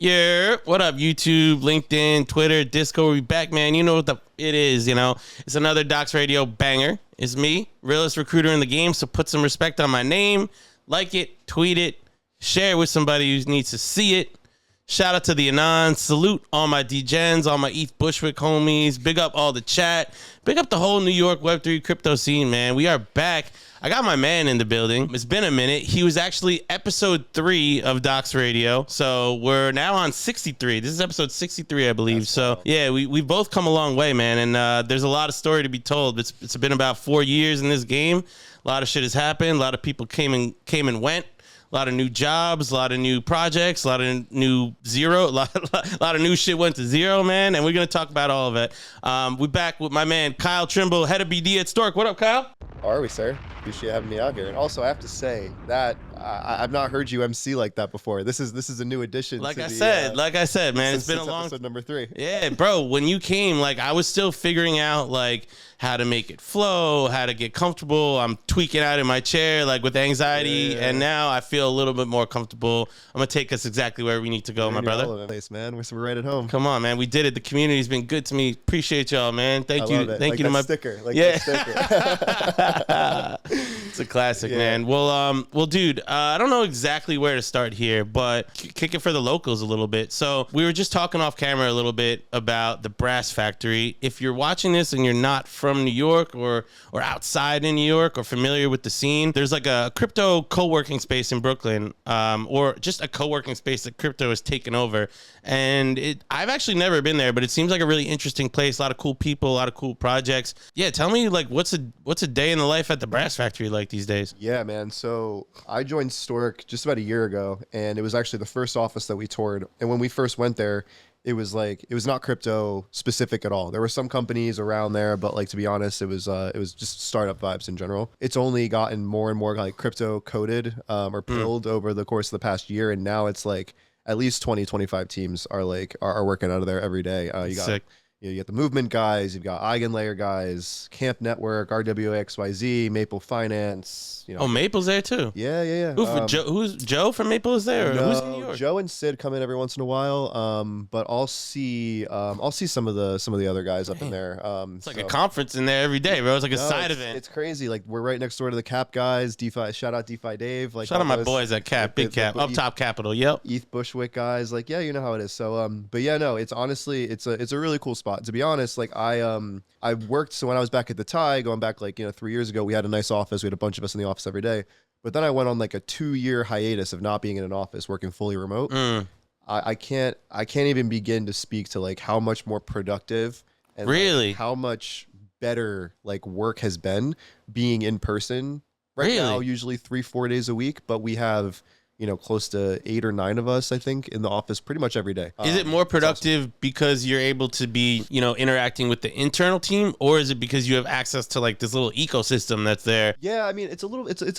Yeah, what up, YouTube, LinkedIn, Twitter, Discord? We back, man. You know what it is, you know. It's another Docs Radio banger. It's me, realest recruiter in the game, so put some respect on my name. Like it, tweet it, share it with somebody who needs to see it. Shout out to the Anons. Salute all my D-Gens, all my ETH Bushwick homies. Big up all the chat. Big up the whole New York Web3 crypto scene, man. We are back. I got my man in the building. It's been a minute. He was actually episode 3 of Docs Radio. So we're now on 63. This is episode 63, I believe. That's so, yeah, we've both come a long way, man. And there's a lot of story to be told. It's been about 4 years in this game. A lot of shit has happened. A lot of people came and went. A lot of new jobs, a lot of new projects, a lot of new zero, a lot of new shit went to zero, man. And we're going to talk about all of it. We're back with my man, Kyle Trimble, head of BD at Stork. What up, Kyle? How are we, sir? Appreciate having me out here. And also, I have to say that I've not heard you MC like that before. This is a new addition. Like I said, man, it's been a long episode number 3. Yeah, bro. When you came, like, I was still figuring out like how to make it flow, how to get comfortable. I'm tweaking out in my chair, like with anxiety, and now I feel a little bit more comfortable. I'm gonna take us exactly where we need to go, my brother. All over the place, man. We're right at home. Come on, man. We did it. The community's been good to me. Appreciate y'all, man. Thank you. Thank you to my sticker. That sticker. It's a classic, man. Well, dude, I don't know exactly where to start here, but kick it for the locals a little bit. So we were just talking off camera a little bit about the Brass Factory. If you're watching this and you're not from New York or outside in New York or familiar with the scene, there's like a crypto co-working space in Brooklyn, or just a co-working space that crypto has taken over. And I've actually never been there, but it seems like a really interesting place. A lot of cool people, a lot of cool projects. Yeah, tell me, like, what's a day in the life at the Brass Factory like these days? Yeah, man. So I joined Stork just about a year ago, and it was actually the first office that we toured. And when we first went there, it was not crypto specific at all. There were some companies around there, but like, to be honest, it was just startup vibes in general. It's only gotten more and more like crypto coded or built over the course of the past year, and now it's like at least 20-25 teams are working out of there every day. You got Sick. You get the movement guys, you've got Eigenlayer guys, Camp Network, RWXYZ, Maple Finance. You know. Oh, Maple's there too. Yeah. Who's Joe from Maple is there? Or no, who's in New York? Joe and Sid come in every once in a while. But I'll see some of the other guys up in there. It's like a conference in there every day, bro. It's like a side event. It's crazy. Like, we're right next door to the Cap guys. DeFi, shout out DeFi Dave. Like, shout out my boys at Cap, Big Cap, Up Top Capital. Yep. ETH Bushwick guys. Like, yeah, you know how it is. So but yeah, no, it's honestly it's a really cool spot. To be honest, like I worked, so when I was back at the TIE, going back 3 years ago, we had a nice office. We had a bunch of us in the office every day. But then I went on like a 2-year hiatus of not being in an office, working fully remote. I can't even begin to speak to like how much more productive and really like, how much better like work has been being in person right now, usually 3-4 days a week, but we have close to 8 or 9 of us, I think, in the office pretty much every day. Is it more productive because you're able to be, interacting with the internal team, or is it because you have access to like this little ecosystem that's there? Yeah, I mean, it's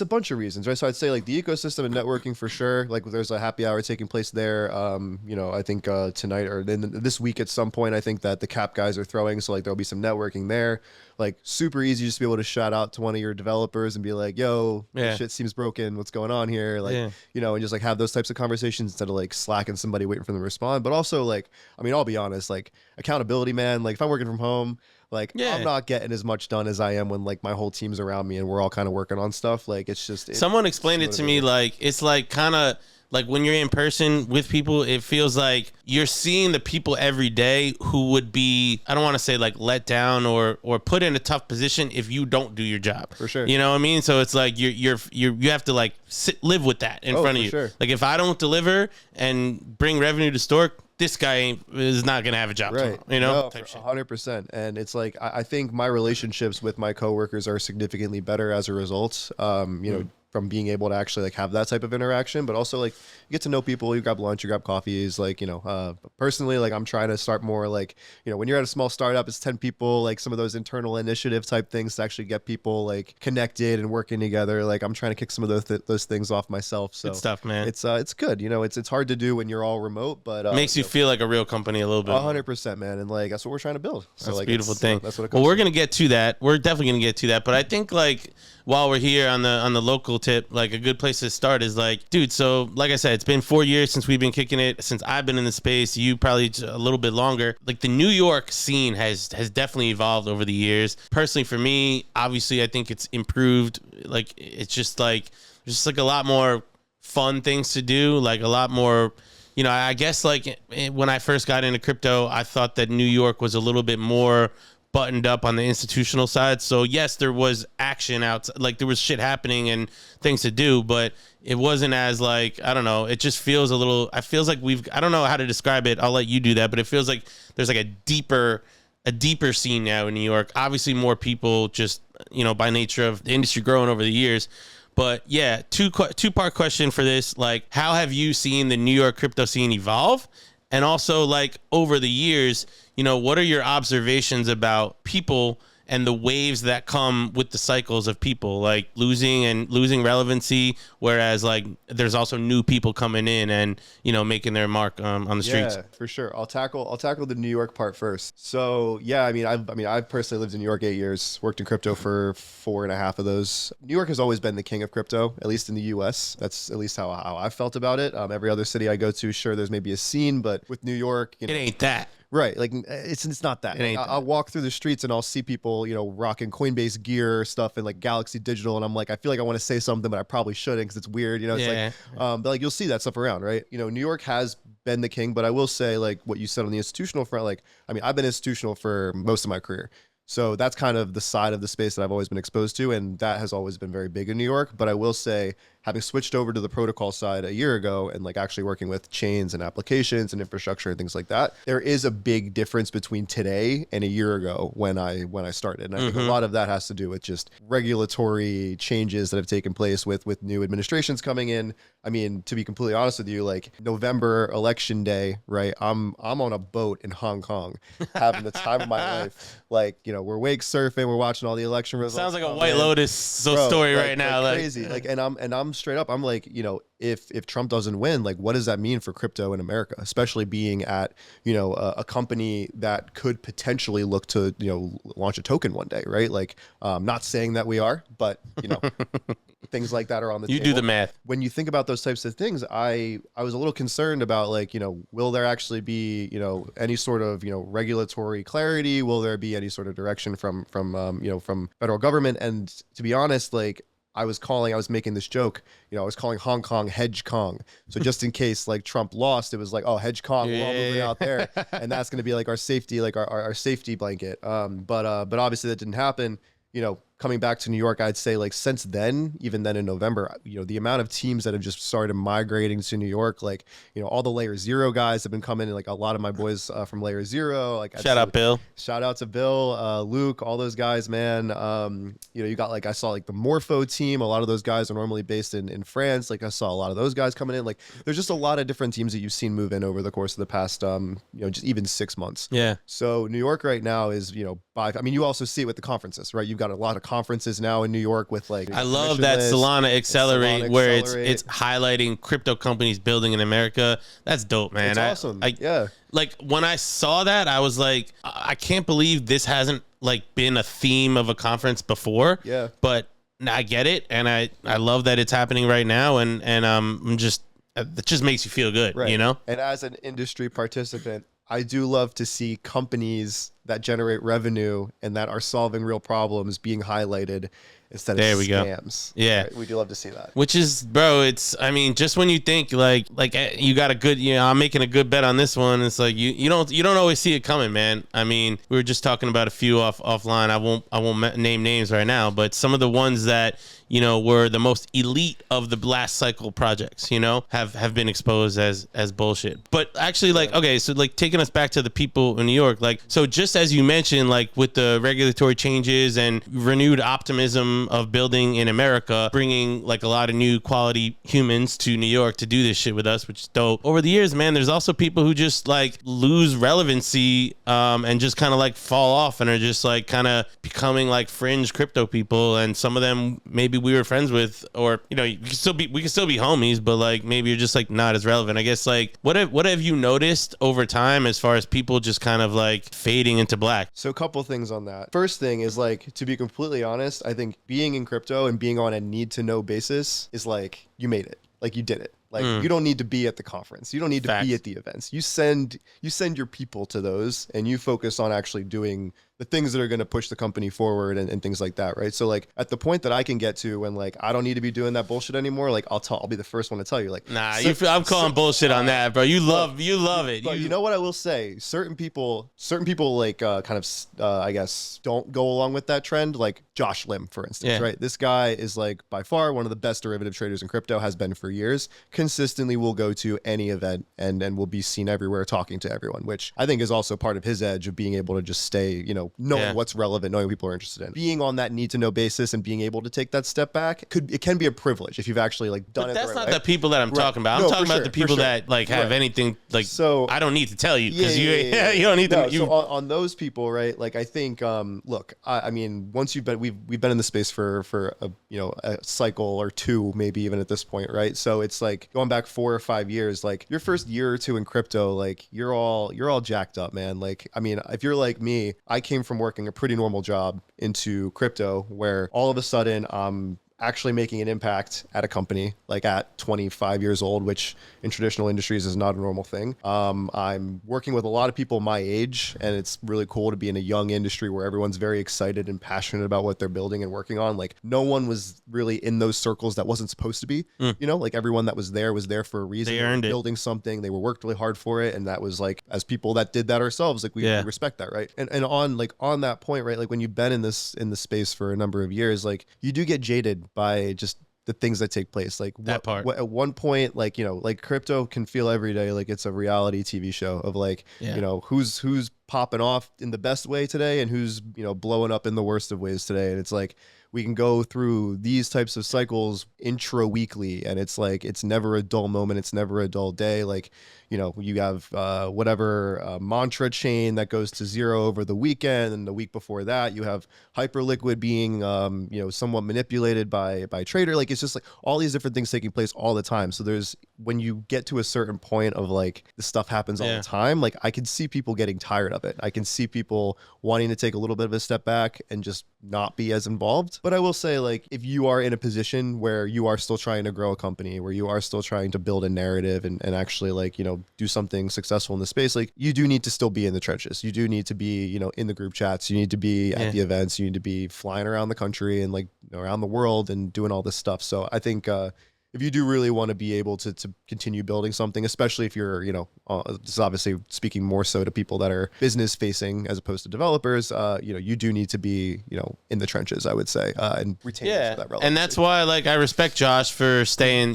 a bunch of reasons, right? So I'd say like the ecosystem and networking for sure. Like, there's a happy hour taking place there. I think tonight or this week at some point, I think that the Cap guys are throwing. So like there'll be some networking there. Like, super easy just to be able to shout out to one of your developers and be like, yo, this shit seems broken. What's going on here? Like, and just like have those types of conversations instead of like slacking somebody waiting for them to respond. But also, like, I mean, I'll be honest, like, accountability, man. Like, if I'm working from home, like, I'm not getting as much done as I am when like my whole team's around me and we're all kind of working on stuff. Like, it's just someone explained it to me, like, it's like kind of like when you're in person with people, it feels like you're seeing the people every day who would be, I don't want to say like let down or put in a tough position if you don't do your job. For sure. You know what I mean? So it's like you have to like live with that in front of you. Sure. Like, if I don't deliver and bring revenue to Stork, this guy is not going to have a job tomorrow, No, 100%. And it's like, I think my relationships with my coworkers are significantly better as a result. From being able to actually like have that type of interaction, but also like you get to know people, you grab lunch, you grab coffees, like, personally, like I'm trying to start more like, when you're at a small startup, it's 10 people, like some of those internal initiative type things to actually get people like connected and working together. Like, I'm trying to kick some of those things off myself. So good stuff, man. It's good. It's hard to do when you're all remote, but makes you feel like a real company a little bit. 100%, man. And like, that's what we're trying to build. So that's like, a beautiful thing. That's what it comes well, we're going to get to that. We're definitely going to get to that. But I think like while we're here on the local tip, like a good place to start is like, dude, so like I said, it's been 4 years since we've been kicking it, since I've been in the space, you probably a little bit longer. Like the New York scene has definitely evolved over the years. Personally for me, obviously I think it's improved. Like it's just like a lot more fun things to do, like a lot more, you know, I guess like when I first got into crypto, I thought that New York was a little bit more buttoned up on the institutional side. So yes, there was action out, like there was shit happening and things to do, but it wasn't as like, I don't know, it just feels a little, it feels like I don't know how to describe it. I'll let you do that, but it feels like there's like a deeper scene now in New York. Obviously more people just, you know, by nature of the industry growing over the years. But yeah, two-part question for this. Like, how have you seen the New York crypto scene evolve? And also, like, over the years, you know, what are your observations about people and the waves that come with the cycles of people, like losing relevancy, whereas like there's also new people coming in and, you know, making their mark on the streets. Yeah, for sure. I'll tackle the New York part first. So yeah, I've personally lived in New York 8 years, worked in crypto for 4.5 of those. New York has always been the king of crypto, at least in the US. That's at least how I've felt about it. Every other city I go to, sure, there's maybe a scene, but with New York, you know, it ain't that. Right, like it's not that. I'll walk through the streets and I'll see people, you know, rocking Coinbase gear stuff and like Galaxy Digital, and I'm like, I feel like I want to say something, but I probably shouldn't because it's weird, you know. It's like, but like you'll see that stuff around, right? You know, New York has been the king, but I will say, like what you said on the institutional front, like I've been institutional for most of my career. So that's kind of the side of the space that I've always been exposed to, and that has always been very big in New York. But I will say, having switched over to the protocol side a year ago and like actually working with chains and applications and infrastructure and things like that, there is a big difference between today and a year ago when I started. And I think a lot of that has to do with just regulatory changes that have taken place with new administrations coming in. I mean, to be completely honest with you, like November election day, right? I'm on a boat in Hong Kong having the time of my life. Like, you know, we're wake surfing, we're watching all the election results. Sounds like a White Lotus story right now. Like crazy. Like, and I'm straight up, I'm like, you know, if Trump doesn't win, like, what does that mean for crypto in America, especially being at, you know, a company that could potentially look to, you know, launch a token one day, right? Like, not saying that we are, but, you know, things like that are on the table. You do the math. When you think about those types of things, I was a little concerned about, like, you know, will there actually be, you know, any sort of, you know, regulatory clarity? Will there be any sort of direction from you know, from federal government? And to be honest, like, I was making this joke, you know, I was calling Hong Kong Hedge Kong. So just in case like Trump lost, it was like, oh, Hedge Kong, we're all moving out there. And that's going to be like our safety, like our safety blanket. But obviously that didn't happen. You know, coming back to New York, I'd say like since then, even then in November, you know, the amount of teams that have just started migrating to New York, like, you know, all the Layer Zero guys have been coming in, like a lot of my boys from Layer Zero, like shout out to Bill, Luke, all those guys, man. You know, you got like, I saw like the Morpho team, a lot of those guys are normally based in France. Like I saw a lot of those guys coming in. Like there's just a lot of different teams that you've seen move in over the course of the past, you know, just even 6 months. Yeah. So New York right now is, you know, you also see it with the conferences, right? You've got a lot of conferences now in New York with like, I love that Solana Accelerate, where it's highlighting crypto companies building in America. That's dope, man. It's awesome. Yeah. Like when I saw that, I was like, I can't believe this hasn't like been a theme of a conference before. Yeah. But I get it, and I love that it's happening right now, and I'm just, it just makes you feel good, right. You know? And as an industry participant, I do love to see companies that generate revenue and that are solving real problems being highlighted instead of scams. Yeah. Right? We do love to see that. Which is, bro, it's, I mean, just when you think like you got a good, you know, I'm making a good bet on this one. It's like, you don't always see it coming, man. I mean, we were just talking about a few offline. I won't name names right now, but some of the ones that, you know, were the most elite of the last cycle projects, you know, have been exposed as bullshit. But actually, like, okay, so like taking us back to the people in New York, like, so just as you mentioned, like with the regulatory changes and renewed optimism of building in America, bringing like a lot of new quality humans to New York to do this shit with us, which is dope. Over the years, man, there's also people who just like lose relevancy and just kind of like fall off and are just like kind of becoming like fringe crypto people. And some of them maybe we were friends with, or, you know, we can still be homies, but like maybe you're just like not as relevant. I guess like what have you noticed over time as far as people just kind of like fading into black. So a couple things on that. First thing is like, to be completely honest, I think being in crypto and being on a need to know basis is like, you made it. Like you did it. Like you don't need to be at the conference. You don't need to be at the events. You send your people to those and you focus on actually doing the things that are going to push the company forward and things like that. Right. So like at the point that I can get to when like, I don't need to be doing that bullshit anymore. Like I'll be the first one to tell you like, nah, I'm calling bullshit on that, bro. You love it. But you know what I will say? Certain people like I guess don't go along with that trend. Like Josh Lim, for instance, right? This guy is like by far one of the best derivative traders in crypto, has been for years. Consistently will go to any event and will be seen everywhere talking to everyone, which I think is also part of his edge of being able to just stay, knowing what's relevant, knowing what people are interested in. Being on that need to know basis and being able to take that step back it can be a privilege if you've actually like done but it. That's the right not way. the people that I'm talking about. I'm talking about the people that like have anything like. So I don't need to tell you because you don't need to. So on those people, right? Like I think, look, I mean, once we've been in the space for a cycle or two, maybe even at this point, right? So it's like going back 4 or 5 years, like your first year or two in crypto, like you're all jacked up, man. Like, I mean, if you're like me, I came from working a pretty normal job into crypto where all of a sudden I'm actually making an impact at a company like at 25 years old, which in traditional industries is not a normal thing. I'm working with a lot of people my age, and it's really cool to be in a young industry where everyone's very excited and passionate about what they're building and working on. Like no one was really in those circles that wasn't supposed to be, like everyone that was there for a reason. They earned it. Building something, they were worked really hard for it. And that was like, as people that did that ourselves, like we respect that. Right. And on that point, right. Like when you've been in the space for a number of years, like you do get jaded by just the things that take place. Like at one point, like, like crypto can feel every day like it's a reality TV show of like, who's popping off in the best way today and who's, blowing up in the worst of ways today. And it's like, we can go through these types of cycles intra weekly, and it's like, it's never a dull moment. It's never a dull day. Like, you have whatever mantra chain that goes to zero over the weekend, and the week before that you have hyperliquid being somewhat manipulated by trader. Like it's just like all these different things taking place all the time. So there's, when you get to a certain point of like this stuff happens all the time, like I can see people getting tired of it. I can see people wanting to take a little bit of a step back and just not be as involved. But I will say, like, if you are in a position where you are still trying to grow a company, where you are still trying to build a narrative and actually like, do something successful in the space, like you do need to still be in the trenches. You do need to be, in the group chats. You need to be at the events. You need to be flying around the country and like around the world and doing all this stuff. So I think, if you do really want to be able to continue building something, especially if you're, this is obviously speaking more so to people that are business facing as opposed to developers, you do need to be, in the trenches, I would say, and retain that relevancy. And that's why, like, I respect Josh for staying,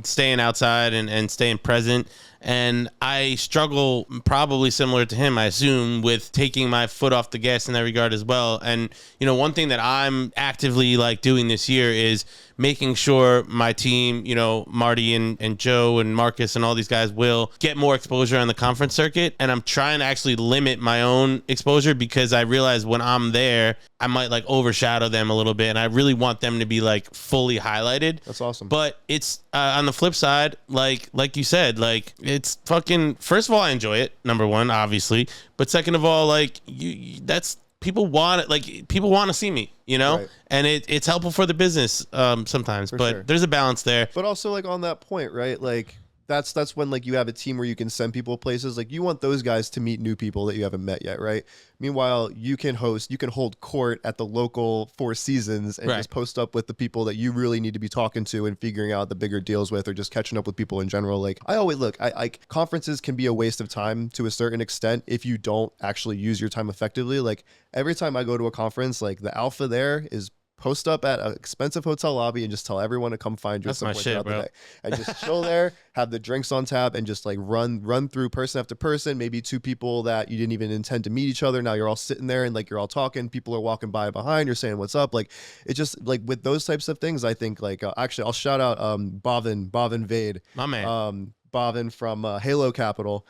staying outside and staying present. And I struggle, probably similar to him, I assume, with taking my foot off the gas in that regard as well. And, one thing that I'm actively like doing this year is making sure my team, Marty and Joe and Marcus and all these guys will get more exposure on the conference circuit. And I'm trying to actually limit my own exposure because I realize when I'm there, I might like overshadow them a little bit. And I really want them to be like fully highlighted. That's awesome. But it's on the flip side, like you said, like it's fucking, first of all, I enjoy it. Number one, obviously. But second of all, like that's, people want it, like people want to see me, right. And it's helpful for the business sometimes, but there's a balance there. But also like on that point, right? Like that's when like you have a team where you can send people places. Like you want those guys to meet new people that you haven't met yet, right? Meanwhile, you can hold court at the local Four Seasons and just post up with the people that you really need to be talking to and figuring out the bigger deals with, or just catching up with people in general. Like I always look, I conferences can be a waste of time to a certain extent if you don't actually use your time effectively. Like every time I go to a conference, like the alpha there is post up at an expensive hotel lobby and just tell everyone to come find you at some point throughout the day. And just chill there, have the drinks on tap, and just like run through person after person, maybe two people that you didn't even intend to meet each other. Now you're all sitting there and like you're all talking. People are walking by behind. You're saying what's up. Like it's just like with those types of things, I think like actually I'll shout out Bhavin Vade. My man. Bhavin from Halo Capital.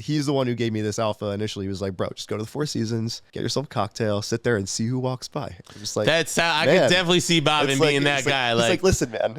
He's the one who gave me this alpha initially. He was like, bro, just go to the Four Seasons, get yourself a cocktail, sit there and see who walks by. I'm just like, that's how I can definitely see Bobbin being that guy. Like, listen, man,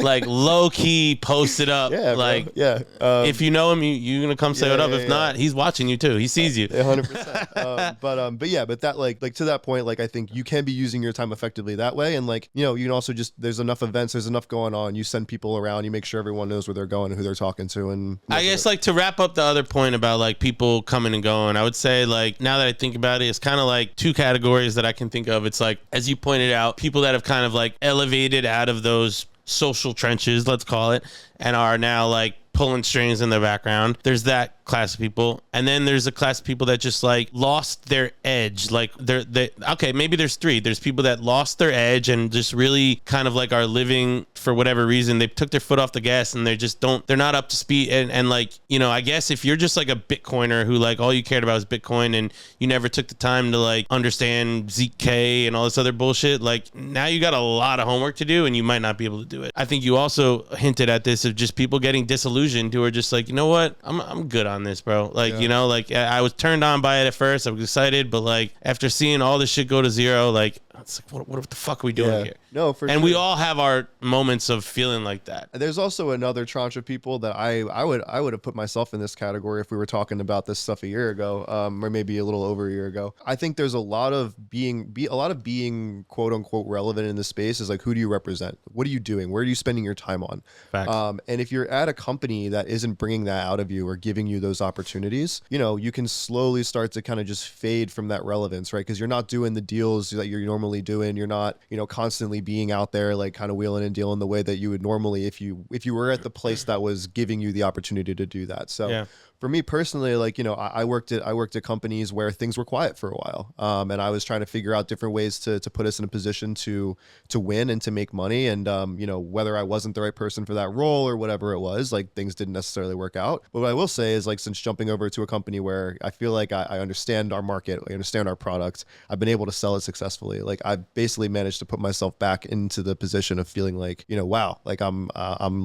like low key posted up. Yeah, like, bro. Yeah. If you know him, you're gonna come say what up. If not, he's watching you too. He sees you. 100%. But that like to that point, like I think you can be using your time effectively that way, and like you can also just there's enough events, there's enough going on. You send people around, you make sure everyone knows where they're going and who they're talking to, and I guess like to wrap up the other point about like people coming and going, I would say like now that I think about it, it's kind of like two categories that I can think of. It's like, as you pointed out, people that have kind of like elevated out of those social trenches, let's call it, and are now like pulling strings in the background. There's that class of people, and then there's a class of people that just like lost their edge. Like okay, maybe there's three. There's people that lost their edge and just really kind of like are living for whatever reason. They took their foot off the gas and they're not up to speed. And like, I guess if you're just like a Bitcoiner who like all you cared about was Bitcoin and you never took the time to like understand ZK and all this other bullshit, like now you got a lot of homework to do and you might not be able to do it. I think you also hinted at this of just people getting disillusioned who are just like, you know what, I'm good on this, bro. Like, like I was turned on by it at first. I was excited, but like after seeing all this shit go to zero, like it's like, what the fuck are we doing here? No, for and sure. we all have our moments of feeling like that. There's also another tranche of people that I would have put myself in this category if we were talking about this stuff a year ago, or maybe a little over a year ago. I think there's a lot of being quote unquote relevant in this space is like, who do you represent? What are you doing? Where are you spending your time on? Facts. And if you're at a company that isn't bringing that out of you or giving you those opportunities, you can slowly start to kind of just fade from that relevance, right? Because you're not doing the deals that you're normally doing. You're not, constantly being out there like kind of wheeling and dealing the way that you would normally if you were at the place that was giving you the opportunity to do that. So for me personally, like, I worked at companies where things were quiet for a while. And I was trying to figure out different ways to put us in a position to win and to make money. And, whether I wasn't the right person for that role or whatever it was, like things didn't necessarily work out. But what I will say is like, since jumping over to a company where I feel like I understand our market, I understand our product, I've been able to sell it successfully. Like I've basically managed to put myself back into the position of feeling like, wow, like I'm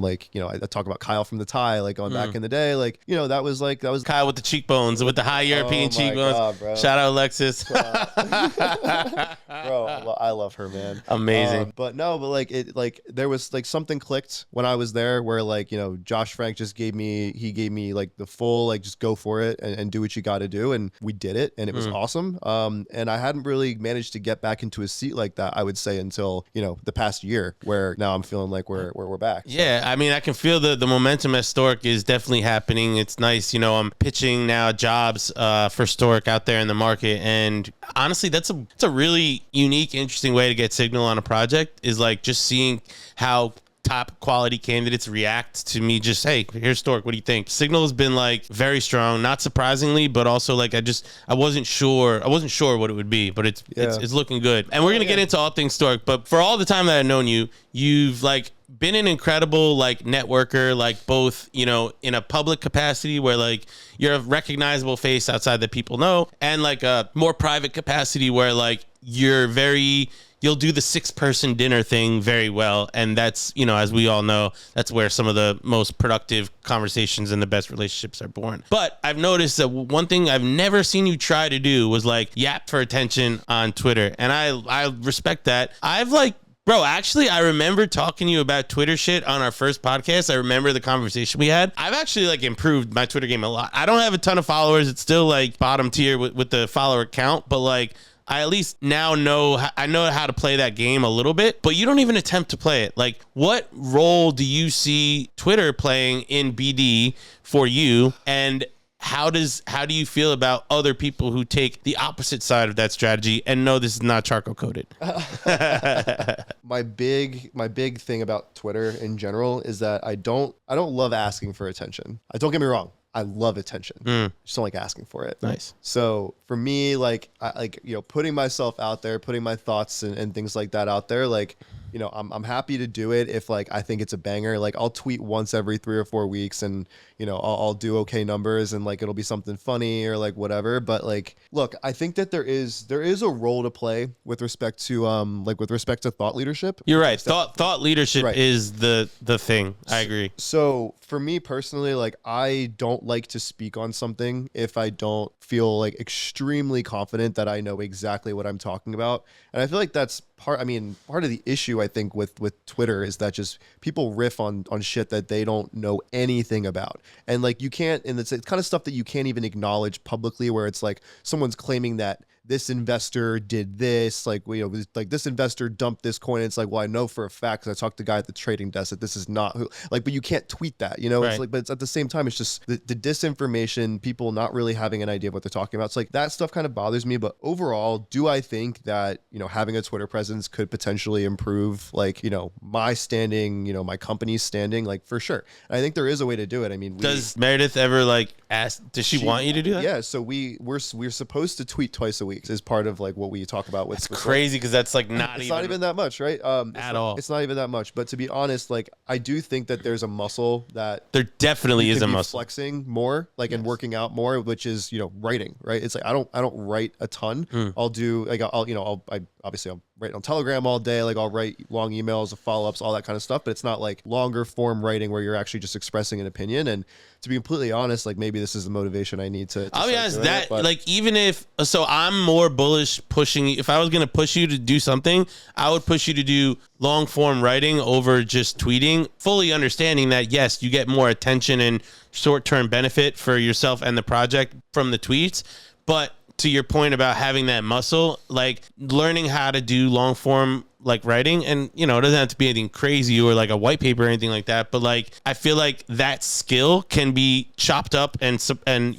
like, I talk about Kyle from the tie, like on back in the day, like, that was Kyle with the cheekbones, with the high European cheekbones. God, bro. Shout out Alexis. Bro, I love her, man. Amazing. But there was like something clicked when I was there where like, Josh Frank just gave me like the full, like, just go for it and do what you got to do. And we did it and it was awesome. And I hadn't really managed to get back into a seat like that, I would say, until, the past year, where now I'm feeling like we're back. So. Yeah. I mean, I can feel the momentum at Stork is definitely happening. It's nice. I'm pitching now jobs for Stork out there in the market. And honestly, it's a really unique, interesting way to get signal on a project, is like just seeing how top quality candidates react to me. Just, hey, here's Stork, what do you think? Signal has been like very strong, not surprisingly, but also like I wasn't sure what it would be, but it's looking good. And we're gonna get into all things Stork, but for all the time that I've known you, you've like been an incredible like networker, like both, in a public capacity where like you're a recognizable face outside that people know, and like a more private capacity where like you'll do the 6-person dinner thing very well. And that's, as we all know, that's where some of the most productive conversations and the best relationships are born. But I've noticed that one thing I've never seen you try to do was like yap for attention on Twitter. And I respect that. Bro, actually, I remember talking to you about Twitter shit on our first podcast. I remember the conversation we had. I've actually like improved my Twitter game a lot. I don't have a ton of followers. It's still like bottom tier with the follower count, but like I at least now know how to play that game a little bit, but you don't even attempt to play it. Like, what role do you see Twitter playing in BD for you? And how do you feel about other people who take the opposite side of that strategy? And no, this is not charcoal coated. My big thing about Twitter in general is that I don't love asking for attention. Don't get me wrong. I love attention. Just don't like asking for it. Nice. So for me, like, putting myself out there, putting my thoughts and things like that out there, like, you know, I'm happy to do it if like I think it's a banger. Like I'll tweet once every 3 or 4 weeks, and you know, I'll do okay numbers, and like it'll be something funny or like whatever. But like, look, I think that there is a role to play with respect to thought leadership. You're right. Thought leadership Right. is the thing. I agree. So for me personally, like I don't like to speak on something if I don't feel like extremely confident that I know exactly what I'm talking about. And I feel like that's part of the issue I think with Twitter is that just people riff on shit that they don't know anything about. And like you can't, and it's kind of stuff that you can't even acknowledge publicly, where it's like someone's claiming that this investor did this, like, you know, like this investor dumped this coin. It's like, well, I know for a fact because I talked to the guy at the trading desk that this is not who, like, but you can't tweet that, you know. Right. It's like, but it's at the same time, it's just the disinformation, people not really having an idea of what they're talking about. It's like that stuff kind of bothers me. But overall, do I think that, you know, having a Twitter presence could potentially improve, like, you know, my standing, you know, my company's standing? Like, for sure. And I think there is a way to do it. I mean, Does Meredith ever like ask? Does she want you to do that? Yeah. So we're supposed to tweet twice a week is part of like what we talk about with. It's crazy because that's like not it's even not even that much, right? at all. It's not even that much. But to be honest, like I do think that there's a muscle that There definitely is could a be muscle. flexing more, like, and working out more, which is, you know, writing, right? It's like I don't write a ton. I'll do like I'll write on Telegram all day, like I'll write long emails, follow-ups, all that kind of stuff, but it's not like longer form writing where you're actually just expressing an opinion. And to be completely honest, like maybe this is the motivation I need to I'll be start honest, doing that it, but like even if so, I'm more bullish pushing. If I was gonna push you to do something, I would push you to do long form writing over just tweeting. Fully understanding that yes, you get more attention and short term benefit for yourself and the project from the tweets, but to your point about having that muscle, like learning how to do long form like writing, and you know, it doesn't have to be anything crazy or like a white paper or anything like that, but like I feel like that skill can be chopped up and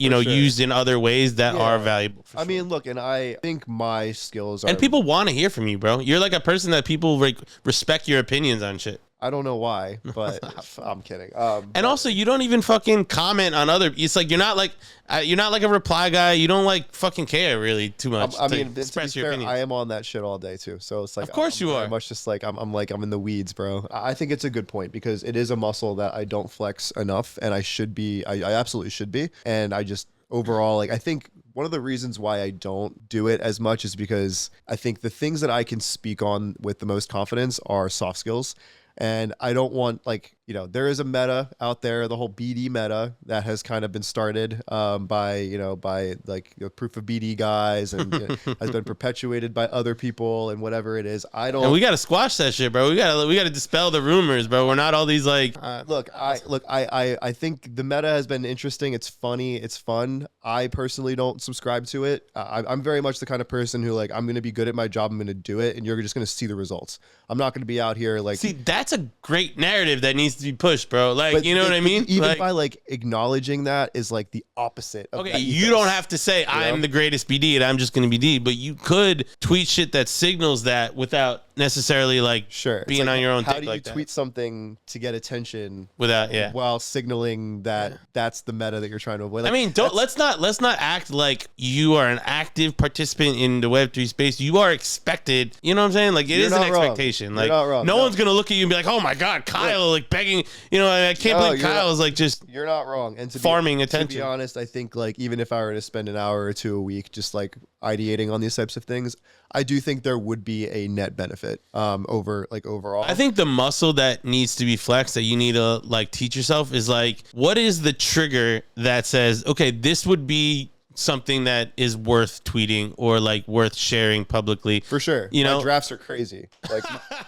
you know, sure. used in other ways that Yeah. are valuable. I mean, look, and I think my skills are, And people want to hear from you, bro. You're like a person that people like respect your opinions on shit. I don't know why, but I'm kidding. And also, you don't even fucking comment on other. It's like you're not like a reply guy. You don't like fucking care really too much. I to mean, to express be your fair, opinions. I am on that shit all day too. So it's like, Of course I'm you very are. much just like I'm in the weeds, bro. I think it's a good point because it is a muscle that I don't flex enough, and I should be. I absolutely should be. And I just overall, like, I think one of the reasons why I don't do it as much is because I think the things that I can speak on with the most confidence are soft skills. And I don't want, like, you know, there is a meta out there, the whole BD meta that has kind of been started by like proof of BD guys, and you know, has been perpetuated by other people and whatever it is. I don't. And we got to squash that shit, bro. We got to dispel the rumors, bro. We're not all these like. I think the meta has been interesting. It's funny. It's fun. I personally don't subscribe to it. I'm very much the kind of person who, like, I'm going to be good at my job. I'm going to do it, and you're just going to see the results. I'm not going to be out here like. See, that's a great narrative that needs to be pushed, bro. Like, But you know what I mean? Even like, by like acknowledging that is like the opposite of okay, that you ethos. don't have to say I'm the greatest BD and I'm just going to BD, but you could tweet shit that signals that without necessarily like Sure. It's being like, on your own how dick do you like that. tweet something to get attention Without, yeah. while signaling that that's the meta that you're trying to avoid? Like, I mean, let's not act like you are an active participant in the Web3 space. You are expected. You know what I'm saying? Like, it You're is an not wrong. expectation. You're Like, not wrong. no No. one's gonna look at you and be like, "Oh my God, Kyle!" Like begging. You know, I can't No, believe you're Kyle not- is like just you're not wrong. And to farming be, attention. To be honest, I think like even if I were to spend an hour or two a week just like ideating on these types of things, I do think there would be a net benefit overall. I think the muscle that needs to be flexed that you need to like teach yourself is like, what is the trigger that says, okay, this would be something that is worth tweeting or like worth sharing publicly. For sure. You know, my drafts are crazy. Like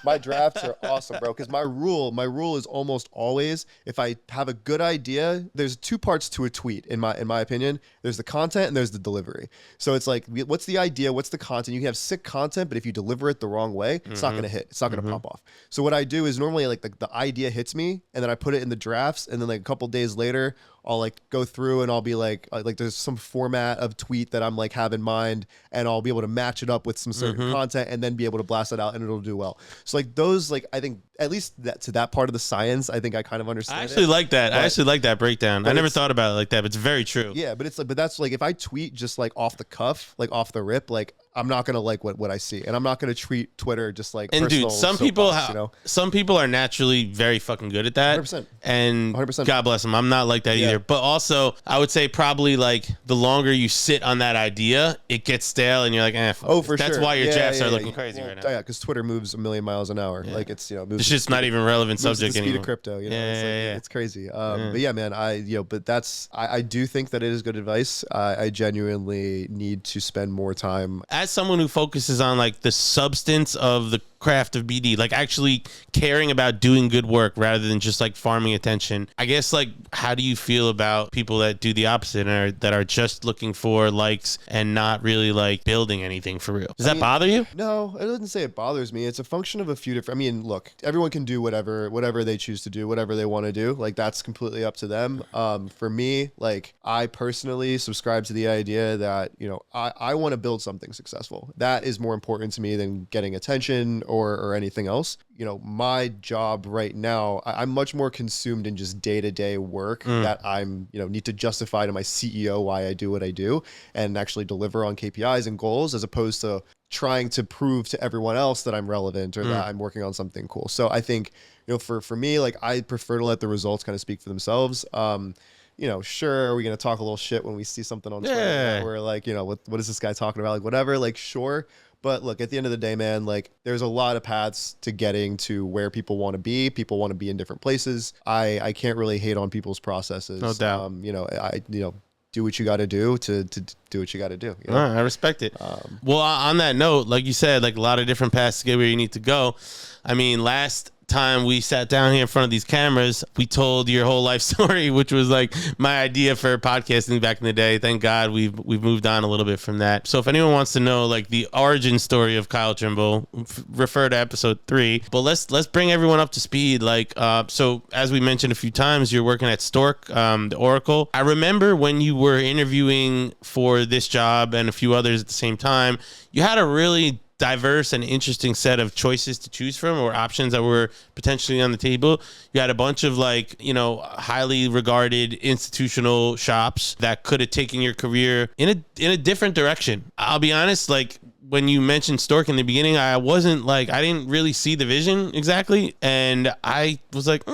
my drafts are awesome, bro. Because my rule is almost always, if I have a good idea, there's two parts to a tweet in my opinion. There's the content and there's the delivery. So it's like, what's the idea? What's the content? You can have sick content, but if you deliver it the wrong way, it's not gonna hit. It's not gonna pop off. So what I do is normally like the idea hits me, and then I put it in the drafts, and then like a couple days later, I'll like go through and I'll be like there's some format of tweet that I'm like have in mind, and I'll be able to match it up with some certain content and then be able to blast it out, and it'll do well. So like those, like I think at least that to that part of the science, I think I kind of understand. I actually like that. I actually like that breakdown. I never it's- thought about it like that, but it's very true. Yeah, but it's like, but that's like if I tweet just like off the cuff, like off the rip, like I'm not gonna like what I see, and I'm not gonna treat Twitter just like And personal dude, some soapbox, people you know? some people are naturally very fucking good at that. 100%. And 100%. God bless them. I'm not like that either. But also, I would say probably like the longer you sit on that idea, it gets stale, and you're like, fuck this. For That's sure. why your jabs are yeah. looking crazy right now. Yeah, because Twitter moves a million miles an hour. Like it's moves It's just not even relevant moves at subject the speed anymore. of crypto. You know, Yeah. it's crazy. But yeah, man, but I do think that it is good advice. I genuinely need to spend more time. As someone who focuses on like the substance of the craft of BD, like actually caring about doing good work rather than just like farming attention, I guess, like, how do you feel about people that do the opposite and that are just looking for likes and not really like building anything for real? Does that bother you? No, it doesn't say it bothers me. It's a function of a few different. I mean, look, everyone can do whatever they choose to do, whatever they want to do. Like that's completely up to them. For me, like I personally subscribe to the idea that, you know, I want to build something successful. That is more important to me than getting attention or anything else. You know, my job right now, I'm much more consumed in just day-to-day work that I'm, you know, need to justify to my CEO why I do what I do and actually deliver on KPIs and goals, as opposed to trying to prove to everyone else that I'm relevant or that I'm working on something cool. So I think, you know, for me, like I prefer to let the results kind of speak for themselves. You know, sure, are we going to talk a little shit when we see something on Twitter that we're like, you know, what is this guy talking about? Like whatever, like sure. But look, at the end of the day, man, like there's a lot of paths to getting to where people want to be. People want to be in different places. I can't really hate on people's processes. No doubt. You know, do what you got to do to do what you got to do. You know? I respect it. Well, on that note, like you said, like a lot of different paths to get where you need to go. I mean, last time we sat down here in front of these cameras, we told your whole life story, which was like my idea for podcasting back in the day. Thank God we've moved on a little bit from that. So if anyone wants to know like the origin story of Kyle Trimble, refer to episode 3. But let's bring everyone up to speed. Like so as we mentioned a few times, you're working at Stork, the Oracle. I remember when you were interviewing for this job and a few others at the same time, you had a really diverse and interesting set of choices to choose from, or options that were potentially on the table. You had a bunch of like, you know, highly regarded institutional shops that could have taken your career in a different direction. I'll be honest, like when you mentioned Stork in the beginning, I didn't really see the vision exactly. And I was like,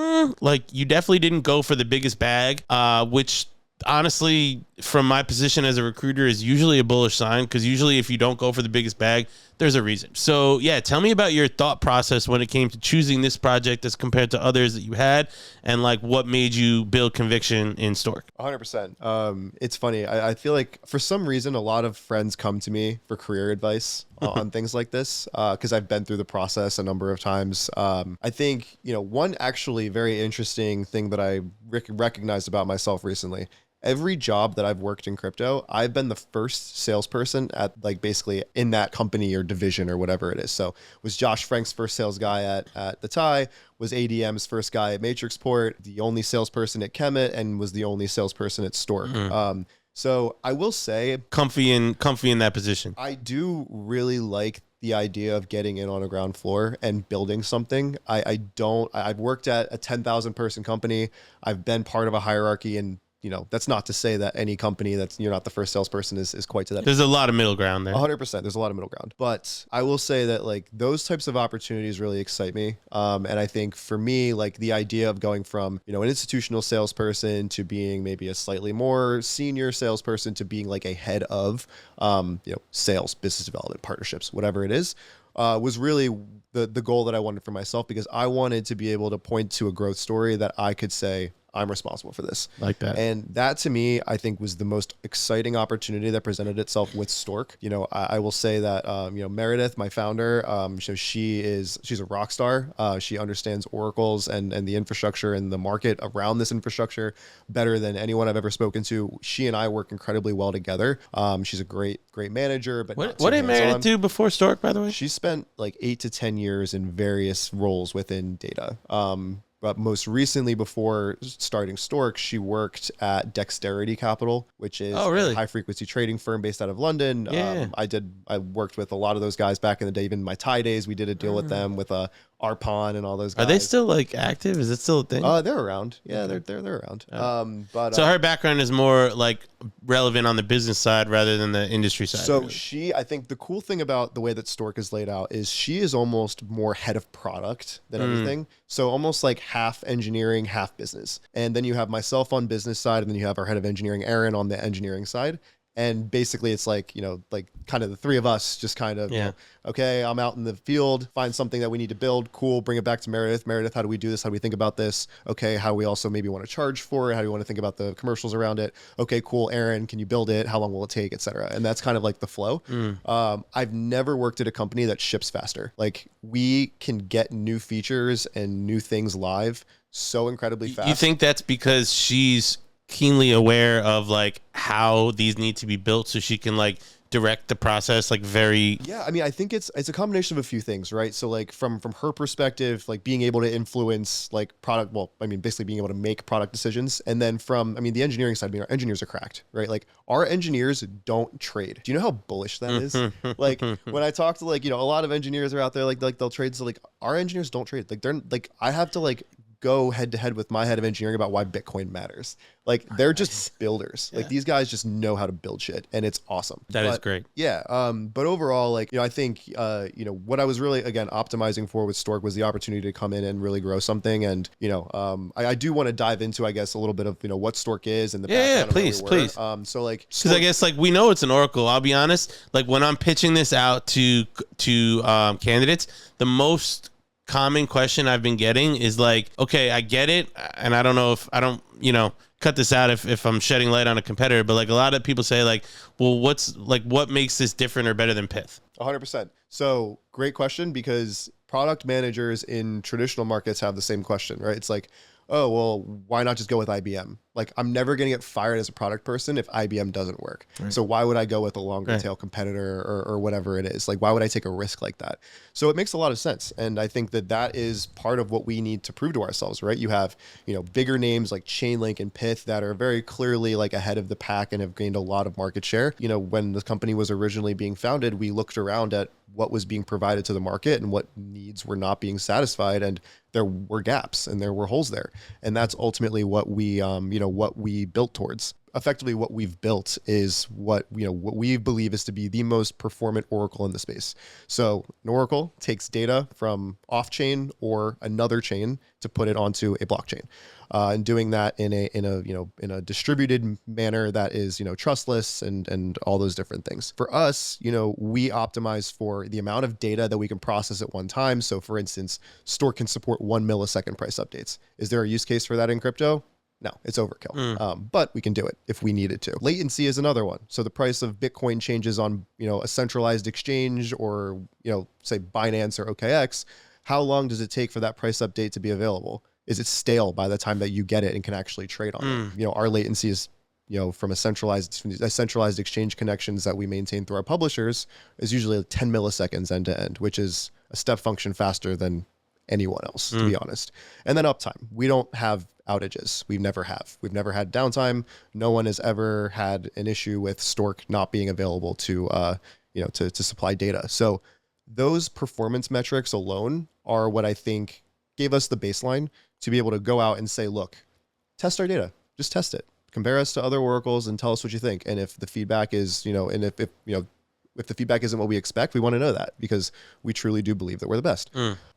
like you definitely didn't go for the biggest bag, which honestly, from my position as a recruiter, is usually a bullish sign, because usually if you don't go for the biggest bag, there's a reason. So yeah, tell me about your thought process when it came to choosing this project as compared to others that you had, and like what made you build conviction in Stork. 100%. It's funny. I feel like for some reason, a lot of friends come to me for career advice on things like this, because I've been through the process a number of times. I think, you know, one actually very interesting thing that I recognized about myself recently. Every job that I've worked in crypto, I've been the first salesperson at like basically in that company or division or whatever it is. So was Josh Frank's first sales guy at the TIE, was ADM's first guy at Matrixport, the only salesperson at Kemet, and was the only salesperson at Stork. So I will say, comfy in that position. I do really like the idea of getting in on a ground floor and building something. I've worked at a 10,000 person company. I've been part of a hierarchy, and you know, that's not to say that any company that's you're not the first salesperson is quite to that. There's a lot of middle ground there. 100%. There's a lot of middle ground. But I will say that like those types of opportunities really excite me. And I think for me, like the idea of going from, you know, an institutional salesperson to being maybe a slightly more senior salesperson to being like a head of, you know, sales, business development, partnerships, whatever it is, was really the goal that I wanted for myself, because I wanted to be able to point to a growth story that I could say, I'm responsible for this. Like that. And that to me, I think was the most exciting opportunity that presented itself with Stork. You know, I will say that, you know, Meredith, my founder, so she's a rock star. She understands oracles and the infrastructure and the market around this infrastructure better than anyone I've ever spoken to. She and I work incredibly well together. She's a great manager, but what did Meredith do before Stork, by the way? She spent like 8 to 10 years in various roles within data. But most recently, before starting Stork, she worked at Dexterity Capital, which is a high-frequency trading firm based out of London. Yeah. I worked with a lot of those guys back in the day. Even my Thai days, we did a deal with them with a Arpon and all those guys. Are they still like active? Is it still a thing? They're around. Yeah, they're around. But so her background is more like relevant on the business side rather than the industry side. So really. I think the cool thing about the way that Stork is laid out is she is almost more head of product than anything. So almost like half engineering, half business. And then you have myself on business side, and then you have our head of engineering, Aaron, on the engineering side. And basically it's like, like kind of the three of us just kind of, okay, I'm out in the field, find something that we need to build. Cool. Bring it back to Meredith. Meredith, how do we do this? How do we think about this? Okay. How do we also maybe want to charge for it? How do we want to think about the commercials around it? Okay, cool. Aaron, can you build it? How long will it take, et cetera? And that's kind of like the flow. I've never worked at a company that ships faster. Like we can get new features and new things live so incredibly fast. You think that's because she's keenly aware of like how these need to be built so she can like direct the process like very I mean, I think it's a combination of a few things, right? So like from her perspective, like being able to influence like product, well, I mean basically being able to make product decisions. And then from, I mean, the engineering side, I mean, our engineers are cracked, right? Like our engineers don't trade. Do you know how bullish that is? Like when I talk to like, a lot of engineers are out there, like they'll trade. So like our engineers don't trade. Like they're like, I have to like go head to head with my head of engineering about why Bitcoin matters. Like they're just builders. Like these guys just know how to build shit, and it's awesome. That is great. Yeah. But overall, like, I think, what I was really, again, optimizing for with Stork was the opportunity to come in and really grow something. And, I do want to dive into, I guess, a little bit of, what Stork is and the background of where we were. So like, because I guess like we know it's an Oracle. I'll be honest. Like when I'm pitching this out to candidates, the most common question I've been getting is like, okay, I get it, and I don't know if I don't, cut this out if I'm shedding light on a competitor, but like a lot of people say like, well, what makes this different or better than Pith? 100%. So great question, because product managers in traditional markets have the same question, right? It's like, oh, well, why not just go with IBM? Like, I'm never going to get fired as a product person if IBM doesn't work. Right. So why would I go with a longer tail competitor or whatever it is? Like, why would I take a risk like that? So it makes a lot of sense. And I think that is part of what we need to prove to ourselves, right? You have, bigger names like Chainlink and Pith that are very clearly like ahead of the pack and have gained a lot of market share. When the company was originally being founded, we looked around at what was being provided to the market and what needs were not being satisfied. And there were gaps and there were holes there. And that's ultimately what we, what we built towards. Effectively, what we've built is what we believe is to be the most performant Oracle in the space. So an Oracle takes data from off-chain or another chain to put it onto a blockchain, and doing that in a distributed manner that is trustless and all those different things. For us, we optimize for the amount of data that we can process at one time. So for instance, Stork can support 1 millisecond price updates. Is there a use case for that in crypto? No, it's overkill. But we can do it if we needed to. Latency is another one. So the price of Bitcoin changes on, a centralized exchange or, say Binance or OKX. How long does it take for that price update to be available? Is it stale by the time that you get it and can actually trade on it? Our latency is, from a centralized exchange connections that we maintain through our publishers is usually 10 milliseconds end to end, which is a step function faster than anyone else, to be honest. And then uptime. We don't have outages. We never have. We've never had downtime. No one has ever had an issue with Stork not being available to supply data. So those performance metrics alone are what I think gave us the baseline to be able to go out and say, look, test our data. Just test it. Compare us to other oracles and tell us what you think. And if the feedback is, and if the feedback isn't what we expect, we want to know that, because we truly do believe that we're the best.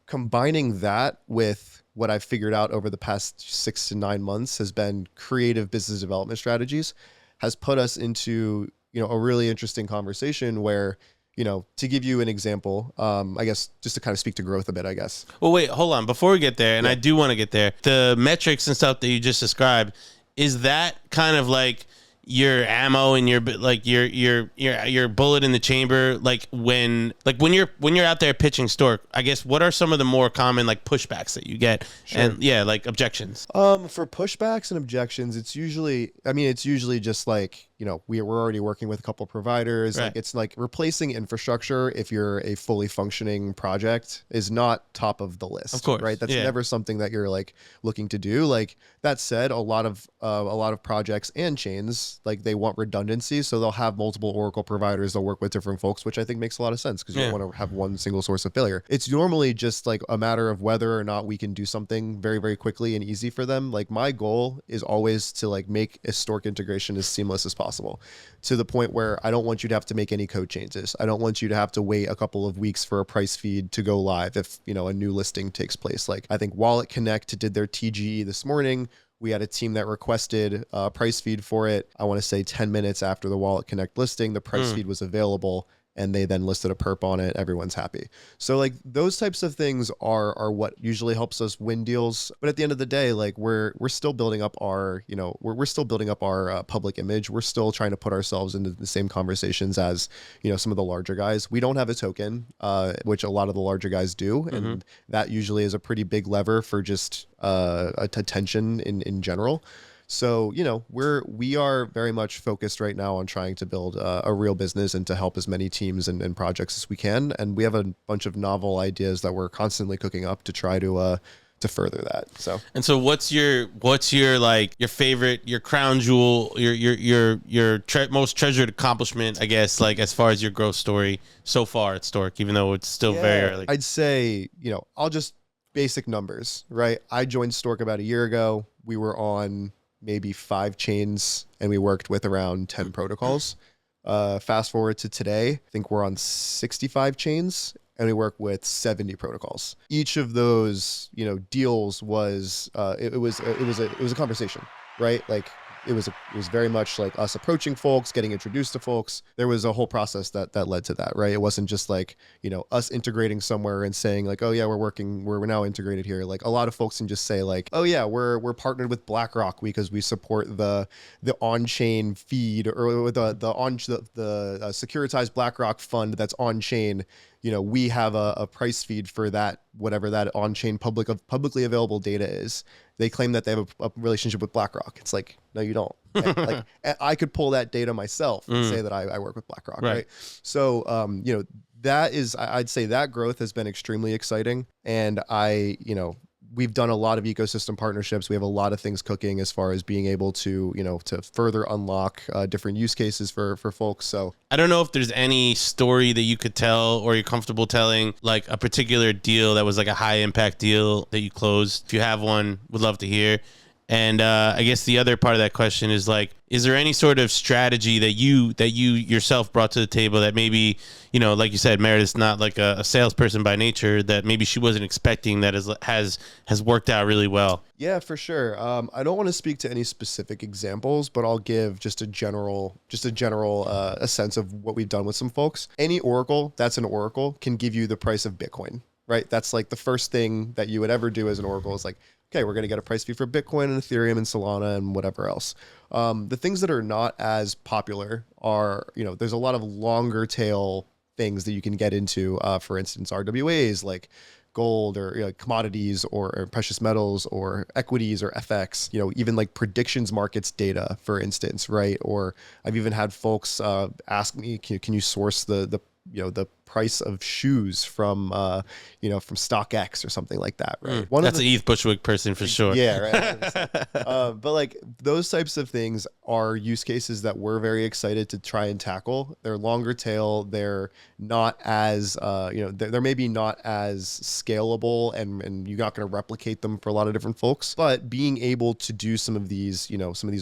Combining that with what I've figured out over the past 6 to 9 months has been creative business development strategies, has put us into, a really interesting conversation where, to give you an example, I guess just to kind of speak to growth a bit, I guess. Well, wait, hold on. Before we get there, and I do want to get there, the metrics and stuff that you just described, is that kind of like your ammo and your bullet in the chamber, like when you're out there pitching Stork, I guess, what are some of the more common like pushbacks that you get? Sure. And like objections? For pushbacks and objections, it's usually just like, we're already working with a couple providers. Right. Like it's like replacing infrastructure if you're a fully functioning project is not top of the list. Of course. Right. That's never something that you're like looking to do. Like that said, a lot of projects and chains, like they want redundancy. So they'll have multiple Oracle providers. They'll work with different folks, which I think makes a lot of sense because you don't want to have one single source of failure. It's normally just like a matter of whether or not we can do something very, very quickly and easy for them. Like my goal is always to like make a Stork integration as seamless as possible, to the point where I don't want you to have to make any code changes. I don't want you to have to wait a couple of weeks for a price feed to go live if, a new listing takes place. Like I think Wallet Connect did their TGE this morning. We had a team that requested a price feed for it. I want to say 10 minutes after the Wallet Connect listing, the price feed was available, and they then listed a perp on it. Everyone's happy. So like those types of things are what usually helps us win deals. But at the end of the day, like we're still building up our, we're still building up our public image. We're still trying to put ourselves into the same conversations as, some of the larger guys. We don't have a token, which a lot of the larger guys do. And that usually is a pretty big lever for just attention in general. So, we are very much focused right now on trying to build a real business and to help as many teams and projects as we can. And we have a bunch of novel ideas that we're constantly cooking up to try to further that. So what's your like your favorite, your crown jewel, your most treasured accomplishment, I guess, like as far as your growth story so far at Stork, even though it's still very early? I'd say, I'll just basic numbers, right? I joined Stork about a year ago. We were on maybe 5 chains and we worked with around 10 protocols. Fast forward to today, I think we're on 65 chains and we work with 70 protocols. Each of those, deals was it was a conversation, right? Like it was very much like us approaching folks, getting introduced to folks. There was a whole process that led to that, right? It wasn't just like, us integrating somewhere and saying like, oh yeah, we're now integrated here. Like a lot of folks can just say like, oh yeah, we're partnered with BlackRock because we support the on-chain feed or the securitized BlackRock fund that's on-chain. We have a price feed for that, whatever that on-chain publicly available data is. They claim that they have a relationship with BlackRock. It's like, no, you don't. Like I could pull that data myself and say that I work with BlackRock, right? So, that is, I'd say that growth has been extremely exciting. And we've done a lot of ecosystem partnerships. We have a lot of things cooking as far as being able to, to further unlock different use cases for folks. So I don't know if there's any story that you could tell or you're comfortable telling, like a particular deal that was like a high impact deal that you closed. If you have one, would love to hear. And I guess the other part of that question is like, is there any sort of strategy that you yourself brought to the table that maybe, like you said, Meredith's not like a salesperson by nature, that maybe she wasn't expecting, that has worked out really well? Yeah, for sure. I don't want to speak to any specific examples, but I'll give just a general a sense of what we've done with some folks. Any Oracle that's an Oracle can give you the price of Bitcoin, right? That's like the first thing that you would ever do as an Oracle is like, okay, we're going to get a price feed for Bitcoin and Ethereum and Solana and whatever else. The things that are not as popular are, there's a lot of longer tail things that you can get into. For instance, RWAs like gold or commodities or precious metals or equities or FX, even like predictions markets data, for instance, right? Or I've even had folks ask me, can you source the price of shoes from from StockX or something like that, right? That's an ETH Bushwick person for sure. Yeah, right. But like those types of things are use cases that we're very excited to try and tackle. They're longer tail. They're not as they're maybe not as scalable, and you're not going to replicate them for a lot of different folks. But being able to do some of these